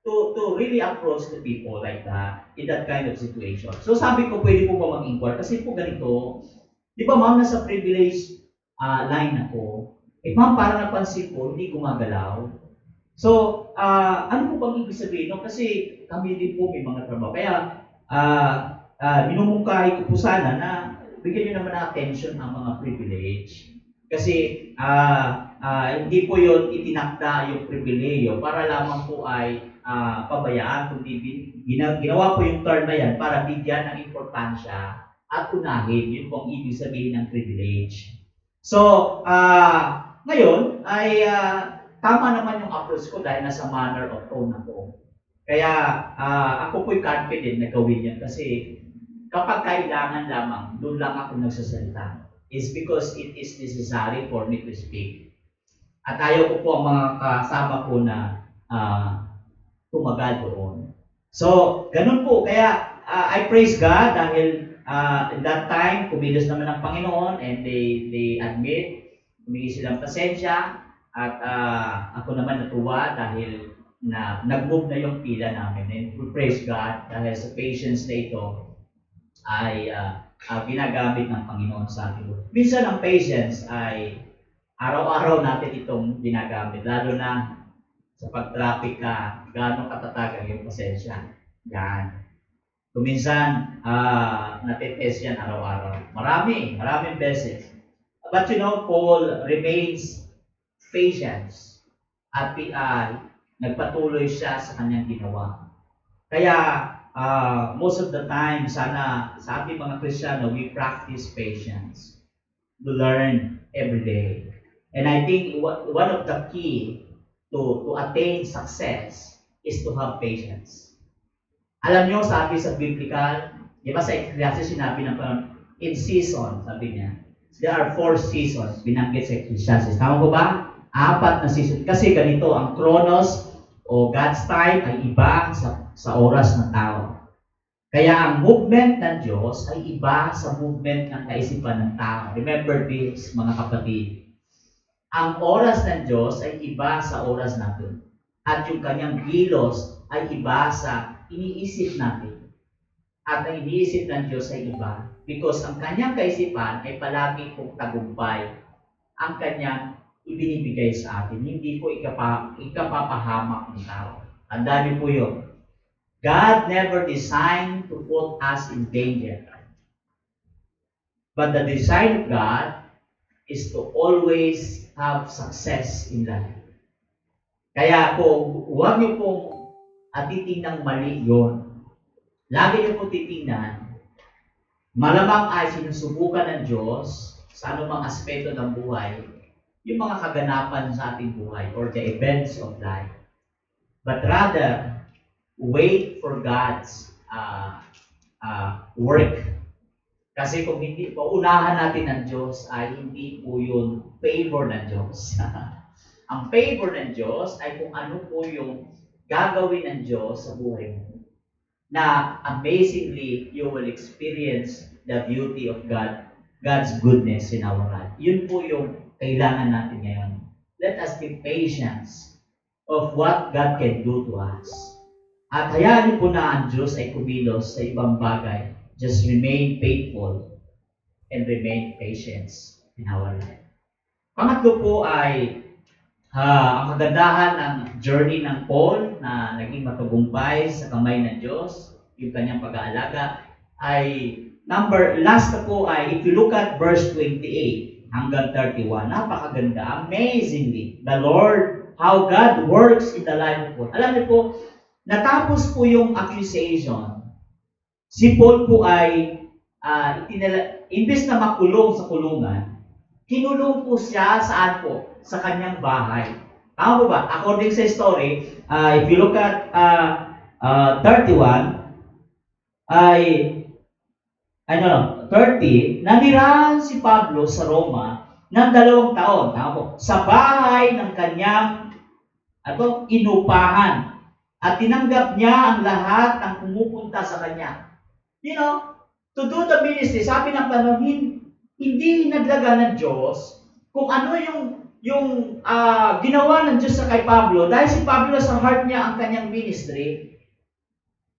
to really approach the people like that in that kind of situation. So sabi ko, pwede po ba mag-inquire? Kasi po ganito, di ba ma'am, nasa privilege line ako. Ma'am, parang napansin ko, hindi gumagalaw. So, ano po bang ibig sabihin? No? Kasi kami din po may mga trabaho. Kaya, minumungkahi ko po sana na bigyan nyo naman ng attention ang mga privilege. Kasi, hindi po yun itinakda yung pribileyo para lamang po ay pabayaan, kundi ginawa po yung term na yan para bigyan ng importansya at unahin. Yun po ang ibig sabihin ng privilege. So, ngayon ay tama naman yung approach ko dahil nasa manner of tone ako. Kaya ako po'y confident na gawin yan kasi kapag kailangan lamang, doon lang ako nagsasalita. It's because it is necessary for me to speak. At ayaw ko po ang mga kasama ko na tumagal doon. So, ganun po. Kaya I praise God dahil in that time, kumilos naman ang Panginoon and they admit, humingi silang pasensya at ako naman natuwa dahil na nag-move na yung pila namin. And we praise God dahil sa patience na ito ay ginagamit ng Panginoon sa atin. Minsan ang patience ay araw-araw natin itong ginagamit, lalo na sa pag-traffic ka, gaano katatag ang iyong pasensya. Yan. Kuminsan, natitest yan araw-araw. Maraming beses. But you know, Paul remains patient at nagpatuloy siya sa kanyang ginawa. Kaya, most of the time, sana sa ating mga Kristiyano, we practice patience to learn every day. And I think one of the key to attain success is to have patience. Alam nyo, sabi sa biblical, di ba sa Ecclesiastes sinabi ng in season, sabi niya, there are 4 seasons, binanggit sa Ecclesiastes. Tama po ba? 4 na season. Kasi ganito, ang Chronos o God's time ay iba sa oras ng tao. Kaya ang movement ng Diyos ay iba sa movement ng kaisipan ng tao. Remember this, mga kapatid. Ang oras ng Diyos ay iba sa oras natin. At yung kanyang gilos ay iba sa iniisip natin at ang iniisip ng Diyos ay iba because ang kanyang kaisipan ay palagi kong tagumpay ang kanyang ibinibigay sa atin. Hindi po ikapapahamak ng tao. Ang dami po yun. God never designed to put us in danger. But the design of God is to always have success in life. Kaya po, huwag niyo pong titingnang mali yun. Lagi niyo po titingnan, malamang ay sinusubukan ng Diyos sa anumang aspeto ng buhay, yung mga kaganapan sa ating buhay or the events of life. But rather, wait for God's work. Kasi kung hindi, paunahan natin ng Diyos ay hindi po yun favor ng Diyos. Ang favor ng Diyos ay kung ano po yung gagawin ng Diyos sa buhay mo. Na amazingly, you will experience the beauty of God's goodness in our life. Yun po yung kailangan natin ngayon. Let us be patient of what God can do to us. At hayaan niyo po na ang Diyos ay kumilos sa ibang bagay. Just remain faithful and remain patient in our life. Pangatlo po ay ang kagandahan ng journey ng Paul na naging matagumpay sa kamay ng Diyos, yung kanyang pag-aalaga, ay last na po ay, if you look at verse 28 hanggang 31, napakaganda, amazingly, the Lord, how God works in the life of Paul. Alam niyo po, natapos po yung accusation, si Paul po ay, imbes na makulong sa kulungan, kinulong po siya saan po? Sa kanyang bahay. Tama po ba? According sa story, if you look at 31, ay, 30, nanirahan si Pablo sa Roma ng 2 taon. Tama po? Sa bahay ng kanyang inupahan. At tinanggap niya ang lahat ng pumupunta sa kanya. You know, to do the ministry, sabi ng panahon, hindi naglaga ng Diyos kung ano yung ginawa ng Diyos sa kay Pablo, dahil si Pablo sa heart niya ang kanyang ministry.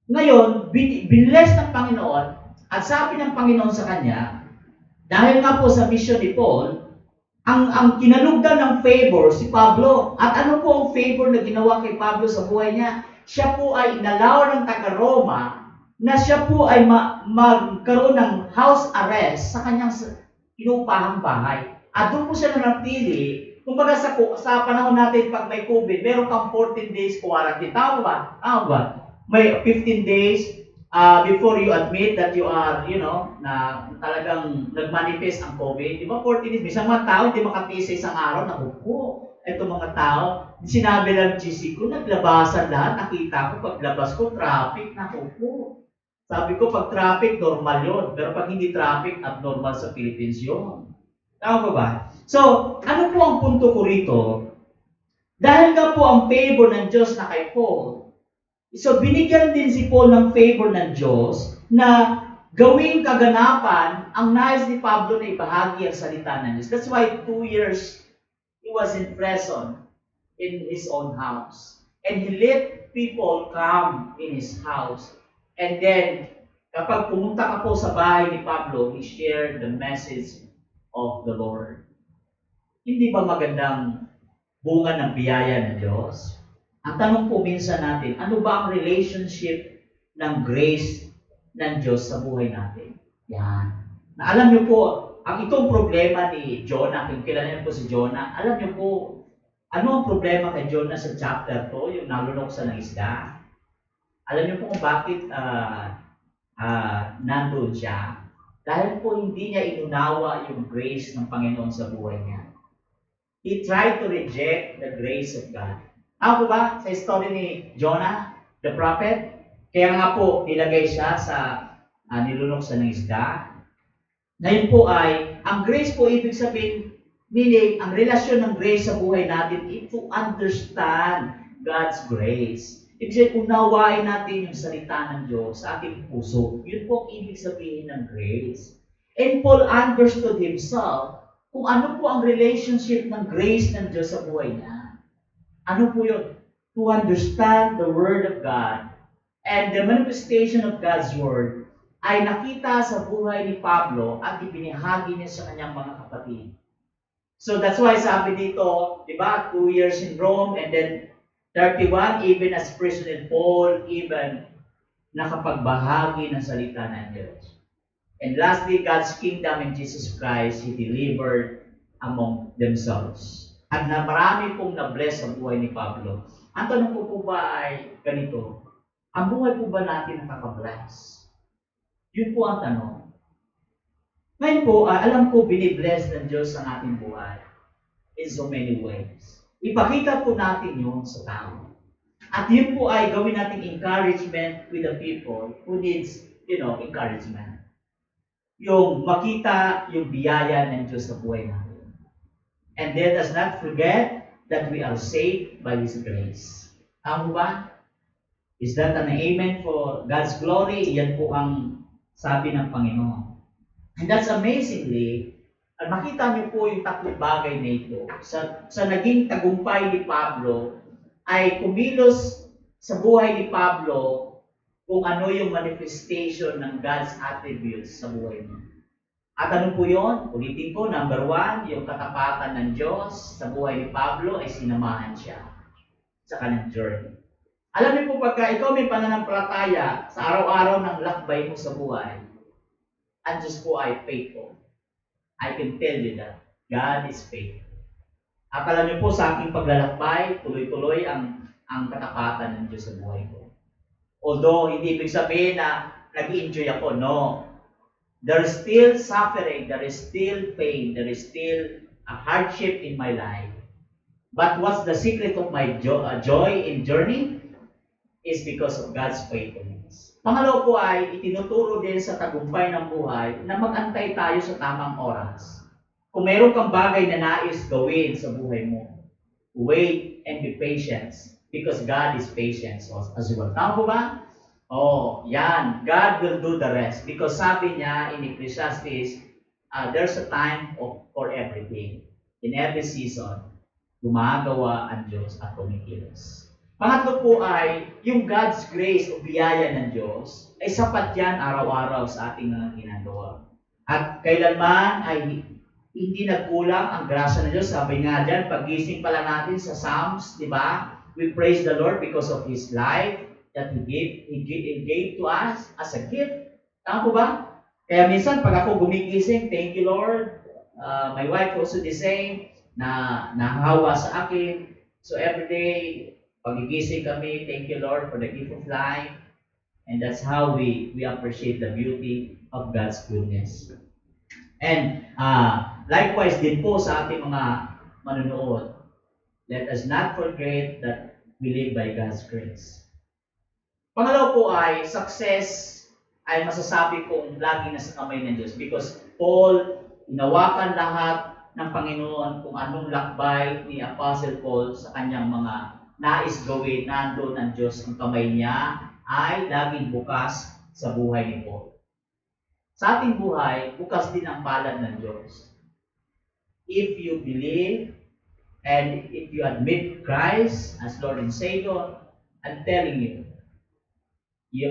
Ngayon, binless ng Panginoon at sabi ng Panginoon sa kanya, dahil nga po sa mission ni Paul, ang kinalugdan ng favor si Pablo. At ano po ang favor na ginawa kay Pablo sa buhay niya? Siya po ay inalaw ng taga-Roma na siya po ay magkaroon ng house arrest sa kanyang inupahang bahay. At doon po siya nanatili. Kumbaga sa panahon natin pag may COVID, meron kang 14 days quarantine. Tama ba? Tama ba? May 15 days before you admit that you are, na talagang nagmanifest ang COVID. Di ba 14 days? Isang mga tao hindi makatiis sa isang araw. Naku po, eto mga tao. Sinabi lang GC ko, naglabasan lahat. Nakita ko, paglabas ko, traffic. Naku po. Sabi ko, pag traffic, normal yun. Pero pag hindi traffic, abnormal sa Philippines yun. Tama ba? So, ano po ang punto ko rito? Dahil nga po ang favor ng Diyos na kay Paul, so binigyan din si Paul ng favor ng Diyos na gawing kaganapan ang nais ni Pablo na ibahagi ang salita ng Diyos. That's why 2 years he was in prison in his own house. And he let people come in his house. And then, kapag pumunta ka po sa bahay ni Pablo, he shared the message of the Lord. Hindi ba magandang bunga ng biyaya ng Diyos? Ang tanong po minsan natin, ano ba ang relationship ng grace ng Diyos sa buhay natin? Yan. Na alam niyo po, ang itong problema ni Jonah, kung kilala niyo po si Jonah, alam niyo po, ano ang problema kay Jonah sa chapter 2, yung nalunok sa ng isda? Alam niyo po kung bakit nandun siya? Dahil po hindi niya inunawa yung grace ng Panginoon sa buhay niya. He tried to reject the grace of God. Ako ba sa story ni Jonah, the prophet? Kaya nga po, nilagay siya sa nilunok sa ng isda. Ngayon po ay, ang grace po ibig sabihin, meaning, ang relasyon ng grace sa buhay natin is to understand God's grace. Ibig sabihin, unawain natin yung salita ng Diyos sa ating puso. Yun po ang ibig sabihin ng grace. And Paul understood himself kung ano po ang relationship ng grace ng Diyos sa buhay niya. Ano po yun? To understand the Word of God And the manifestation of God's Word ay nakita sa buhay ni Pablo at ibinahagi niya sa kanyang mga kapatid. So that's why sabi dito, di ba, 2 years in Rome and then 31, even as President Paul, even nakapagbahagi ng salita ng Diyos. And lastly, God's kingdom in Jesus Christ, He delivered among themselves. At na marami pong na-bless ang buhay ni Pablo. Ang tanong ko po ba ay ganito, ang buhay po ba natin nakaka-bless? Yun po ang tanong. Ngayon po, alam ko binibless ng Diyos ang ating buhay in so many ways. Ipakita po natin yun sa tao. At yun po ay gawin nating encouragement with the people who needs, encouragement. Yung makita yung biyaya ng Diyos sa buhay natin. And let us not forget that we are saved by His grace. Tama ba? Is that an amen for God's glory? Yan po ang sabi ng Panginoon. And that's amazingly, makita niyo po yung tatlong bagay na ito. Sa naging tagumpay ni Pablo, ay kumilos sa buhay ni Pablo kung ano yung manifestation ng God's attributes sa buhay niya. At ano po yun? Ulitin ko, number 1, yung katapatan ng Diyos sa buhay ni Pablo ay sinamahan siya sa kanyang journey. Alam niyo po, pagka ikaw may pananampalataya sa araw-araw ng lakbay mo sa buhay, ang Diyos po ay faithful. I can tell you that God is faithful. At alam niyo po, sa aking paglalakbay, tuloy-tuloy ang katapatan ng Diyos sa buhay ko. Although, hindi ibig sabihin na nag-enjoy ako, no. There is still suffering, there is still pain, there is still a hardship in my life. But what's the secret of my joy in journey? Is because of God's faithfulness. Pangalawa po ay itinuturo din sa tagumpay ng buhay na mag-antay tayo sa tamang oras. Kung meron kang bagay na nais gawin sa buhay mo, wait and be patient because God is patient as well. Tama po ba? Oh, yan. God will do the rest because sabi niya in Ecclesiastes, there's a time for everything. In every season, gumagawa ang Diyos at kumikilos. Pangatlo po ay, yung God's grace o biyaya ng Diyos, ay sapat yan araw-araw sa ating mga ginagawa. At kailanman ay hindi nagkulang ang grasya ng Diyos. Sabi nga dyan, pagising pala natin sa Psalms, di ba? We praise the Lord because of His life that He gave to us as a gift. Tama po ba? Kaya minsan, pag ako gumigising, thank you Lord. My wife also the same, na nahawa sa akin. So every day, pagigising kami, thank you Lord for the gift of life. And that's how we appreciate the beauty of God's goodness. And likewise din po sa ating mga manunood, let us not forget that we live by God's grace. Pangalawa po ay success ay masasabi kong lagi nasa kamay ng Diyos because Paul, inawakan lahat ng Panginoon kung anong lakbay ni Apostle Paul sa kanyang mga nais gawin, nandun ang Diyos, ang kamay niya ay laging bukas sa buhay ni Paul. Sa ating buhay, bukas din ang palad ng Diyos. If you believe and if you admit Christ as Lord and Savior, I'm telling you,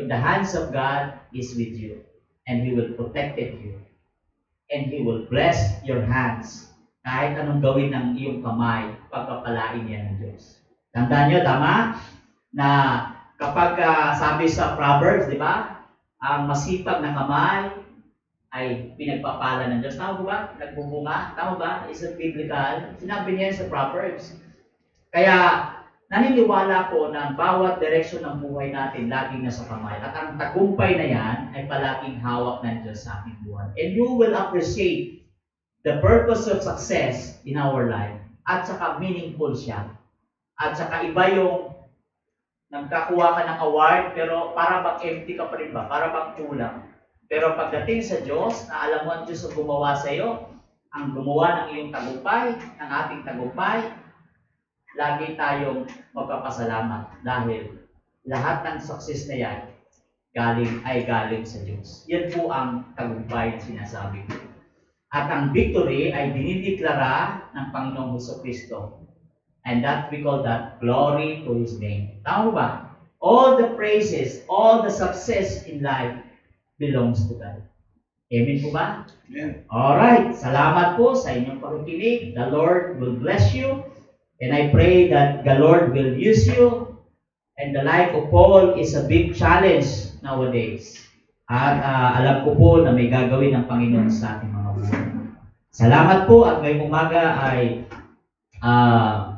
the hands of God is with you and He will protect you and He will bless your hands kahit anong gawin ng iyong kamay, pagpapalain niya ng Diyos. Tandaan nyo, tama? Na kapag sabi sa Proverbs, di ba? Ang masipag na kamay ay pinagpapala ng Diyos. Tama ba? Nagbubunga. Tama ba? Is it biblical? Sinabi niya sa Proverbs. Kaya, naniniwala ko na bawat direksyon ng buhay natin laging nasa kamay. At ang tagumpay na yan ay palaging hawak ng Diyos sa ating buhay. And you will appreciate the purpose of success in our life. At saka meaningful siya. At saka iba yung nagkakuha ka ng award pero para bang empty ka pa rin ba? Para bang kulang. Pero pagdating sa Diyos, na alam mo ang Diyos ang gumawa sa iyo, ang gumawa ng iyong tagumpay, ng ating tagumpay, lagi tayong magpapasalamat dahil lahat ng success na yan galing sa Diyos. Yan po ang tagumpay na sinasabi ko. At ang victory ay dinideklara ng Panginoong Hesus Kristo. And that we call that glory to His name. Tama ba? All the praises, all the success in life belongs to God. Amen po ba? Amen. Alright, salamat po sa inyong pakikinig. The Lord will bless you. And I pray that the Lord will use you. And the life of Paul is a big challenge nowadays. At alam ko po na may gagawin ng Panginoon sa ating mga buhay. Salamat po at ngayong umaga ay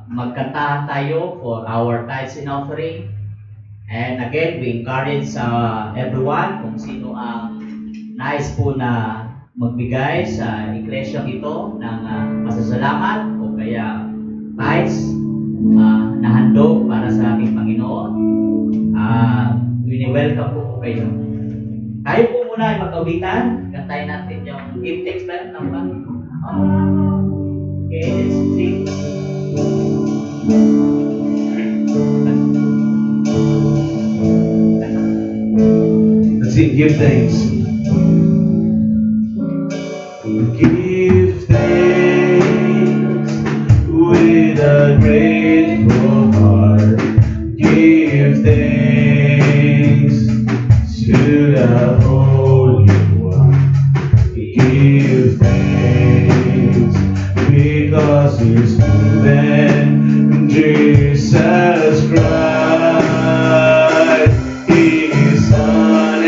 magkantahan tayo for our tithes and offering. And again, we encourage everyone kung sino ang nais po na magbigay sa iglesia ito ng pasasalamat o kaya tithes na handog para sa ating Panginoon. Wini-welcome po kayo. Tayo po muna ay mag-awitan. Kantayin natin yung give thanks ba? Tama? Okay, let's sing. Let's sing, give thanks. Give thanks with a grateful heart. Give thanks to the Holy One. Give thanks because He's given Jesus Christ, His Son,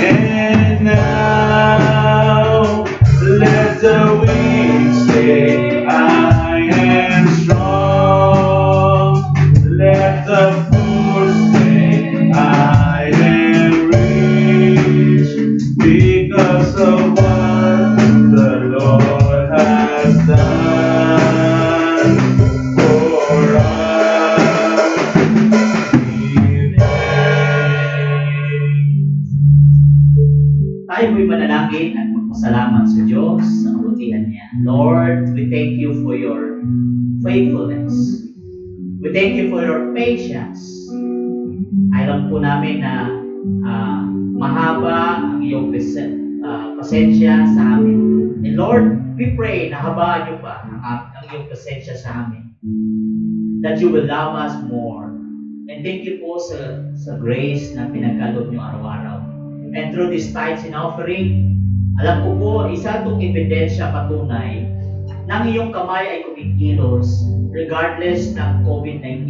and now let the weak say, I am strong. Let the poor say, I am rich because of what the Lord has done for us. Give thanks. Tayo po'y manalangin at magpasalamat sa Diyos sa kabutihan niya. Lord, we thank you for your faithfulness. We thank you for your patience. Alam po namin na mahaba ang iyong pasensya sa amin. And Lord, we pray na habaan niyo pa ang iyong pasensya sa amin. That you will love us more. And thank you po sa grace na pinagkaloob niyo araw-araw. And through this tithes and offering, alam ko po, isa itong ebidensya patunay ng iyong kamay ay kumikilos regardless ng COVID-19.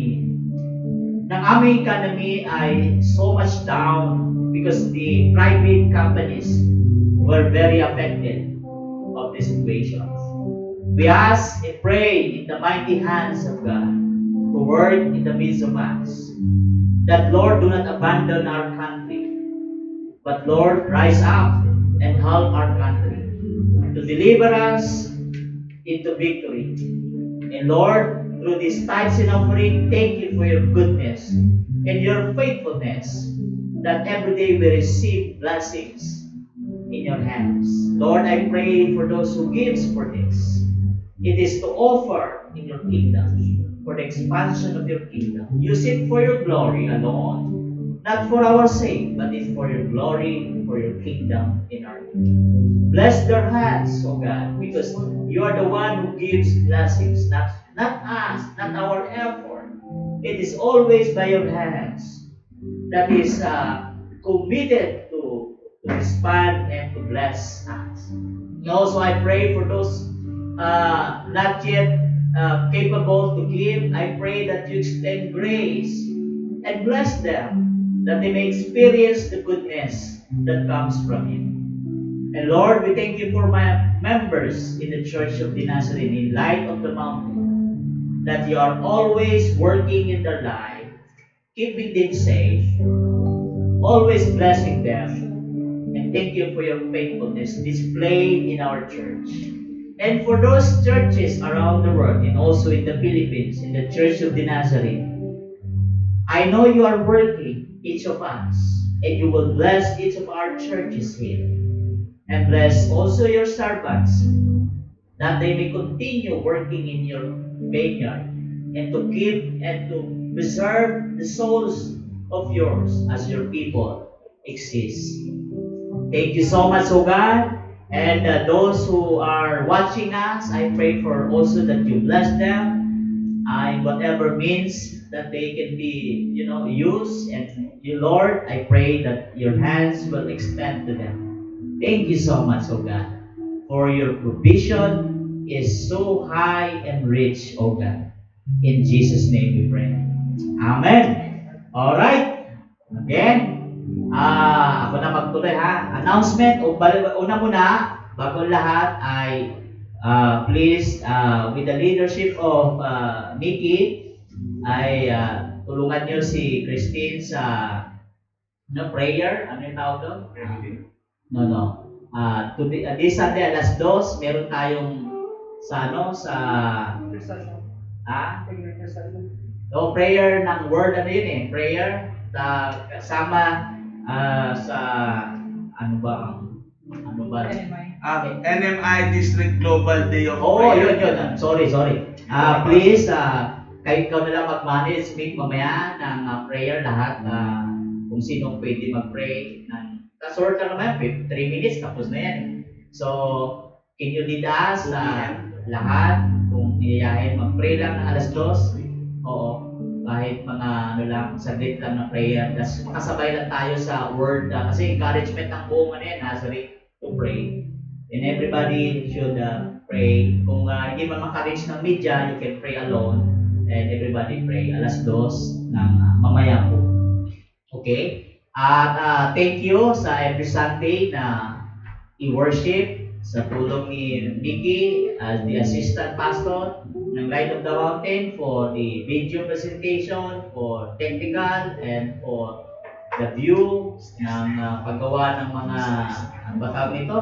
Ng aming economy ay so much down because the private companies were very affected of the situation. We ask and pray in the mighty hands of God to work in the midst of us. That Lord do not abandon our country, but Lord rise up and help our country to deliver us into victory. And Lord, through this tithes and offering, thank you for your goodness and your faithfulness, that every day we receive blessings in your hands. Lord, I pray for those who gives for this. It is to offer in your kingdom, for the expansion of your kingdom. Use it for your glory alone, not for our sake, but it's for your glory, for your kingdom in our kingdom. Bless their hands, O God, because you are the one who gives blessings, not us, not our effort. It is always by your hands that is committed to expand and to bless us. And also, I pray for those not yet capable to give. I pray that you extend grace and bless them, that they may experience the goodness that comes from you. And Lord, we thank you for my members in the Church of the Nazarene in Light of the Mountain, that you are always working in their life, keeping them safe, always blessing them. And thank you for your faithfulness displayed in our church. And for those churches around the world and also in the Philippines, in the Church of the Nazarene, I know you are working, each of us, and you will bless each of our churches here. And bless also your servants, that they may continue working in your vineyard and to keep and to preserve the souls of yours as your people exist. Thank you so much, O God. And those who are watching us, I pray for also that you bless them in whatever means that they can be, used. And you, Lord, I pray that your hands will extend to them. Thank you so much, oh God, for your provision is so high and rich, oh God. In Jesus' name we pray. Amen. All right. Again, ako na magtuloy ha. Announcement, una muna, bago lahat ay please, with the leadership of Nikki, ay tulungan niyo si Christine sa prayer. Ano yung tawag doon? No, no. This Sunday, alas 2, meron tayong sa prayer ng word, ano yun prayer, kasama sa, ano ba? NMI District Global Day of Yun. Prayer. Sorry. Please, kahit ikaw na lang mag-manage, make mamaya ng prayer lahat, kung sinong pwede mag-pray. Short lang naman, 3 minutes, tapos na yan. So, can you lead us, lahat, kung iyayahin, mag-pray lang ng alas 2? Oo. Kahit mga saglit lang na prayer. Tapos makasabay lang tayo sa word, kasi encouragement ng buong Nazareth to pray. And everybody should pray. Kung hindi man maka-reach ng media, you can pray alone. And everybody pray. Alas 2 ng mamaya po. Okay? At thank you sa every Sunday na i-worship sa tulong ni Mickey as the assistant pastor ng Light of the Mountain for the video presentation, for technical, and for the view ng paggawa ng mga tawag nito?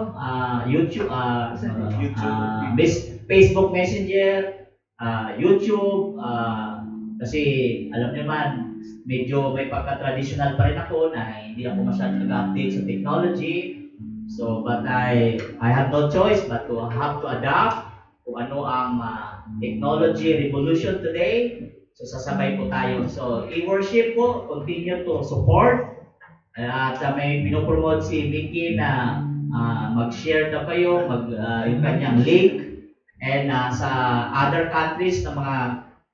YouTube, Facebook Messenger, YouTube, kasi alam niyo man, medyo may pagka-traditional pa rin ako na hindi ako masyadong nag-update sa technology. So, but I have no choice but to have to adapt kung ano ang technology revolution today. So, sasabay po tayo. So, i-worship po, continue to support. At may pinopromote si Mickey na mag-share na kayo, yung kanyang link. And sa other countries na mga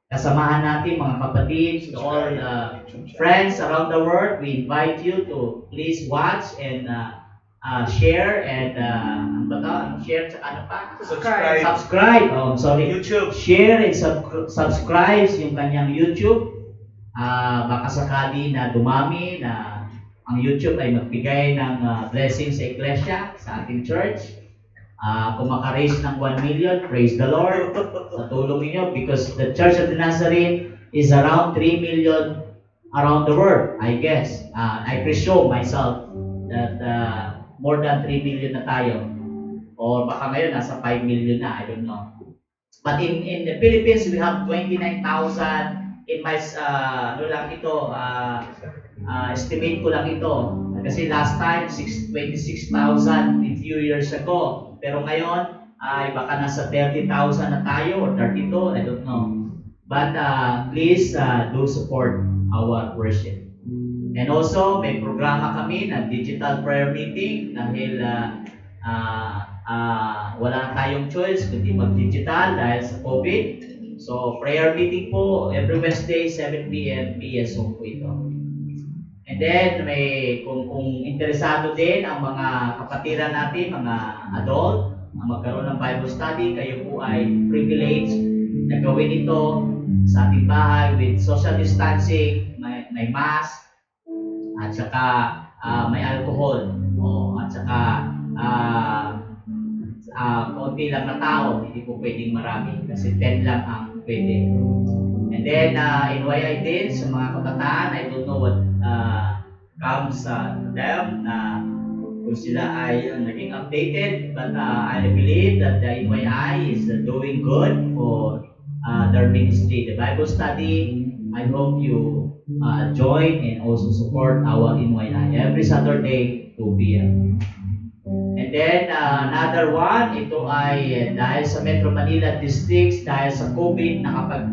kasamahan natin, mga kapatid, to all friends around the world, we invite you to please watch and share and share sa ano pa? Subscribe. Sorry. YouTube. Share and subscribe yung kanyang YouTube. Baka sakali na dumami na ang YouTube ay magbigay ng blessing sa iglesia, sa ating church. Kung maka-raise ng 1 million, praise the Lord sa tulong ninyo, because the Church of the Nazarene is around 3 million around the world, I guess. I presume myself that more than 3 million na tayo. Or baka ngayon nasa 5 million na, I don't know. But in the Philippines, we have 29,000. In my, estimate ko lang ito. Kasi last time, 26,000 a few years ago. Pero ngayon, ay baka nasa 30,000 na tayo or 32, I don't know. But please do support our worship. And also, may programa kami na digital prayer meeting dahil wala na tayong choice kundi mag-digital dahil sa COVID. So, prayer meeting po every Wednesday, 7 p.m. PSO po ito. And then, kung interesado din ang mga kapatiran natin, mga adult, na magkaroon ng Bible study, kayo po ay privileged na gawin ito sa ating bahay with social distancing, may mask, at saka may alcohol, at saka konti lang na tao, hindi po pwedeng marami kasi 10 lang ang pwede. And then, NYI din sa mga kabataan, I don't know what comes to them na kung sila ay naging updated, but I believe that the NYI is doing good for their ministry. The Bible study, I hope you join and also support our NYI every Saturday, 2 p.m. And then, another one, ito ay dahil sa Metro Manila Districts, dahil sa COVID,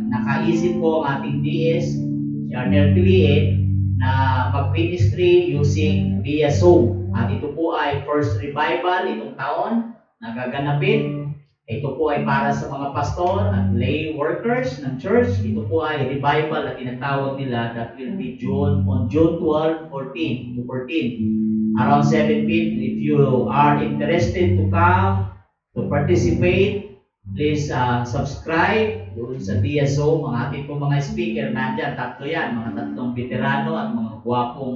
nakaisip po ang ating DS, si Arnel Piliin, na mag-ministry using via Zoom. At ito po ay first revival itong taon na gaganapin. Ito po ay para sa mga pastor at lay workers ng church. Ito po ay revival na tinatawag nila that will be on June 12, 14 to 14. Around 7 p.m. If you are interested to come to participate, please subscribe doon sa Dia Zoom. Ang ating po mga speaker nandyan, tatlo yan, mga tatlong veterano at mga guwapong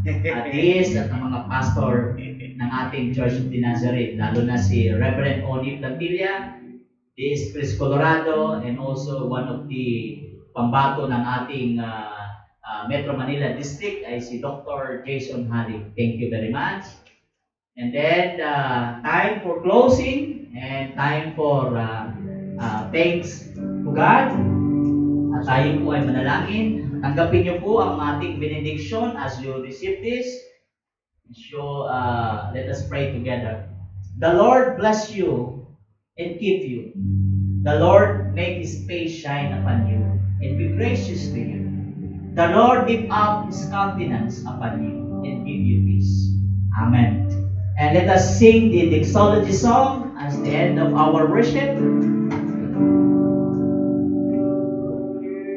atheist at ang mga pastor ng ating Church of the Nazarene, lalo na si Reverend Oni Plantilla, is Chris Colorado, and also one of the pambato ng ating Metro Manila District ay si Dr. Jason Hari. Thank you very much. And then, time for closing and time for thanks to God. At tayo po ay manalangin. Tanggapin niyo po ang ating benediction as you receive this. So, let us pray together. The Lord bless you and keep you. The Lord make His face shine upon you and be gracious to you. The Lord lift up His countenance upon you and give you peace. Amen. And let us sing the doxology song as the end of our worship.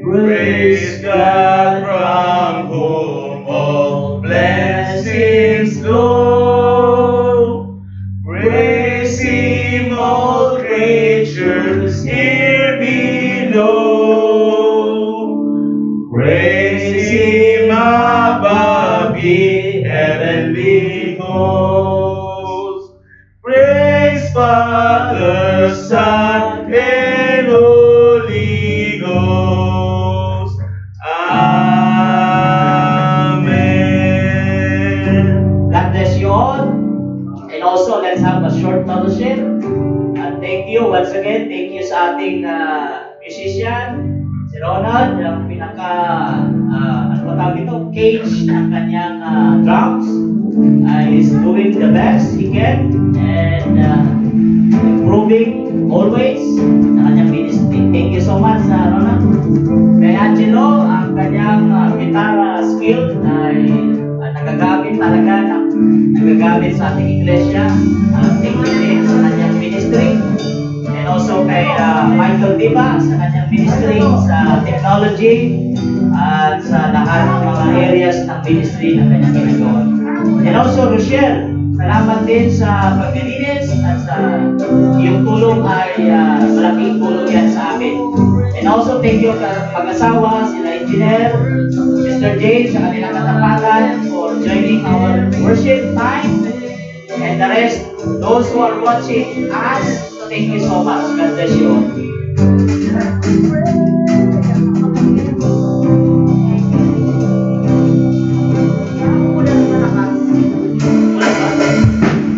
Praise God from whom all blessings flow. Praise Him, all creatures here below. Praise Him above, ye heavenly hosts. Praise Father, Son, and Holy Ghost. Amen. God bless you all. And also, let's have a short fellowship. And thank you once again. Thank you sa ating musician, si Ronald, yung ano ba tawag ito? Cage ng kanyang drums. He's doing the best he can and improving always sa kanyang ministry. Thank you so much, Ronald. Kay Angelo, ang kanyang guitar skill ay nagagamit sa ating iglesia. Thank you din sa kanyang ministry. And also kay Michael Diba sa kanyang ministry sa technology at sa lahat ng mga areas ng ministry na kanyang ginagawa. And also Rochelle, salamat din sa paglilinis at sa iyong tulong ay malaking tulong yan sa amin. And also thank you sa pag-asawa, sila Engineer, Mr. James sa kanilang katapatan for joining our worship time. And the rest, those who are watching us, thank you so much. God bless you all.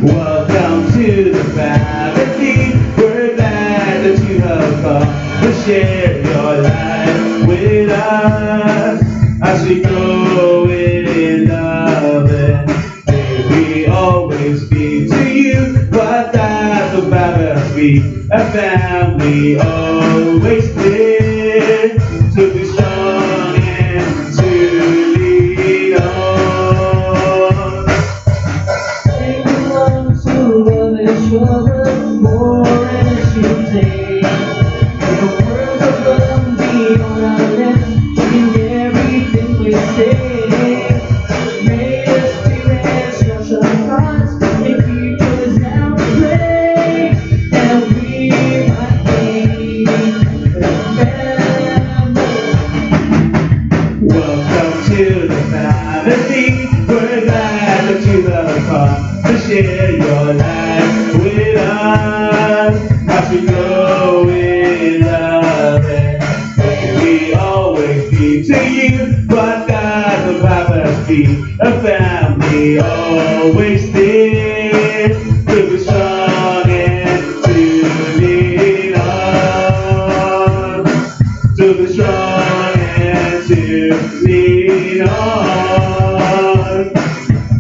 Welcome to the family. We're glad that you have come to share your life with us as we grow in love and may we always be to you what that about us be a family always there to be strong and to lean on. More as you take your words of love beyond our lips in everything we say. May the Spirit touch our hearts and keep us down to play, and we might be the family. Welcome to the family. We're glad that you have come to share your life with us as we grow in love and may we always be to you what God will have us be a family always there to be strong and to lean on, to be strong and to lean on,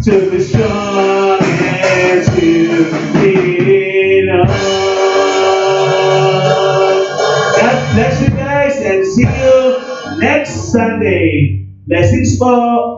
to be strong and to lean on. God bless you guys and see you next Sunday. Blessings po.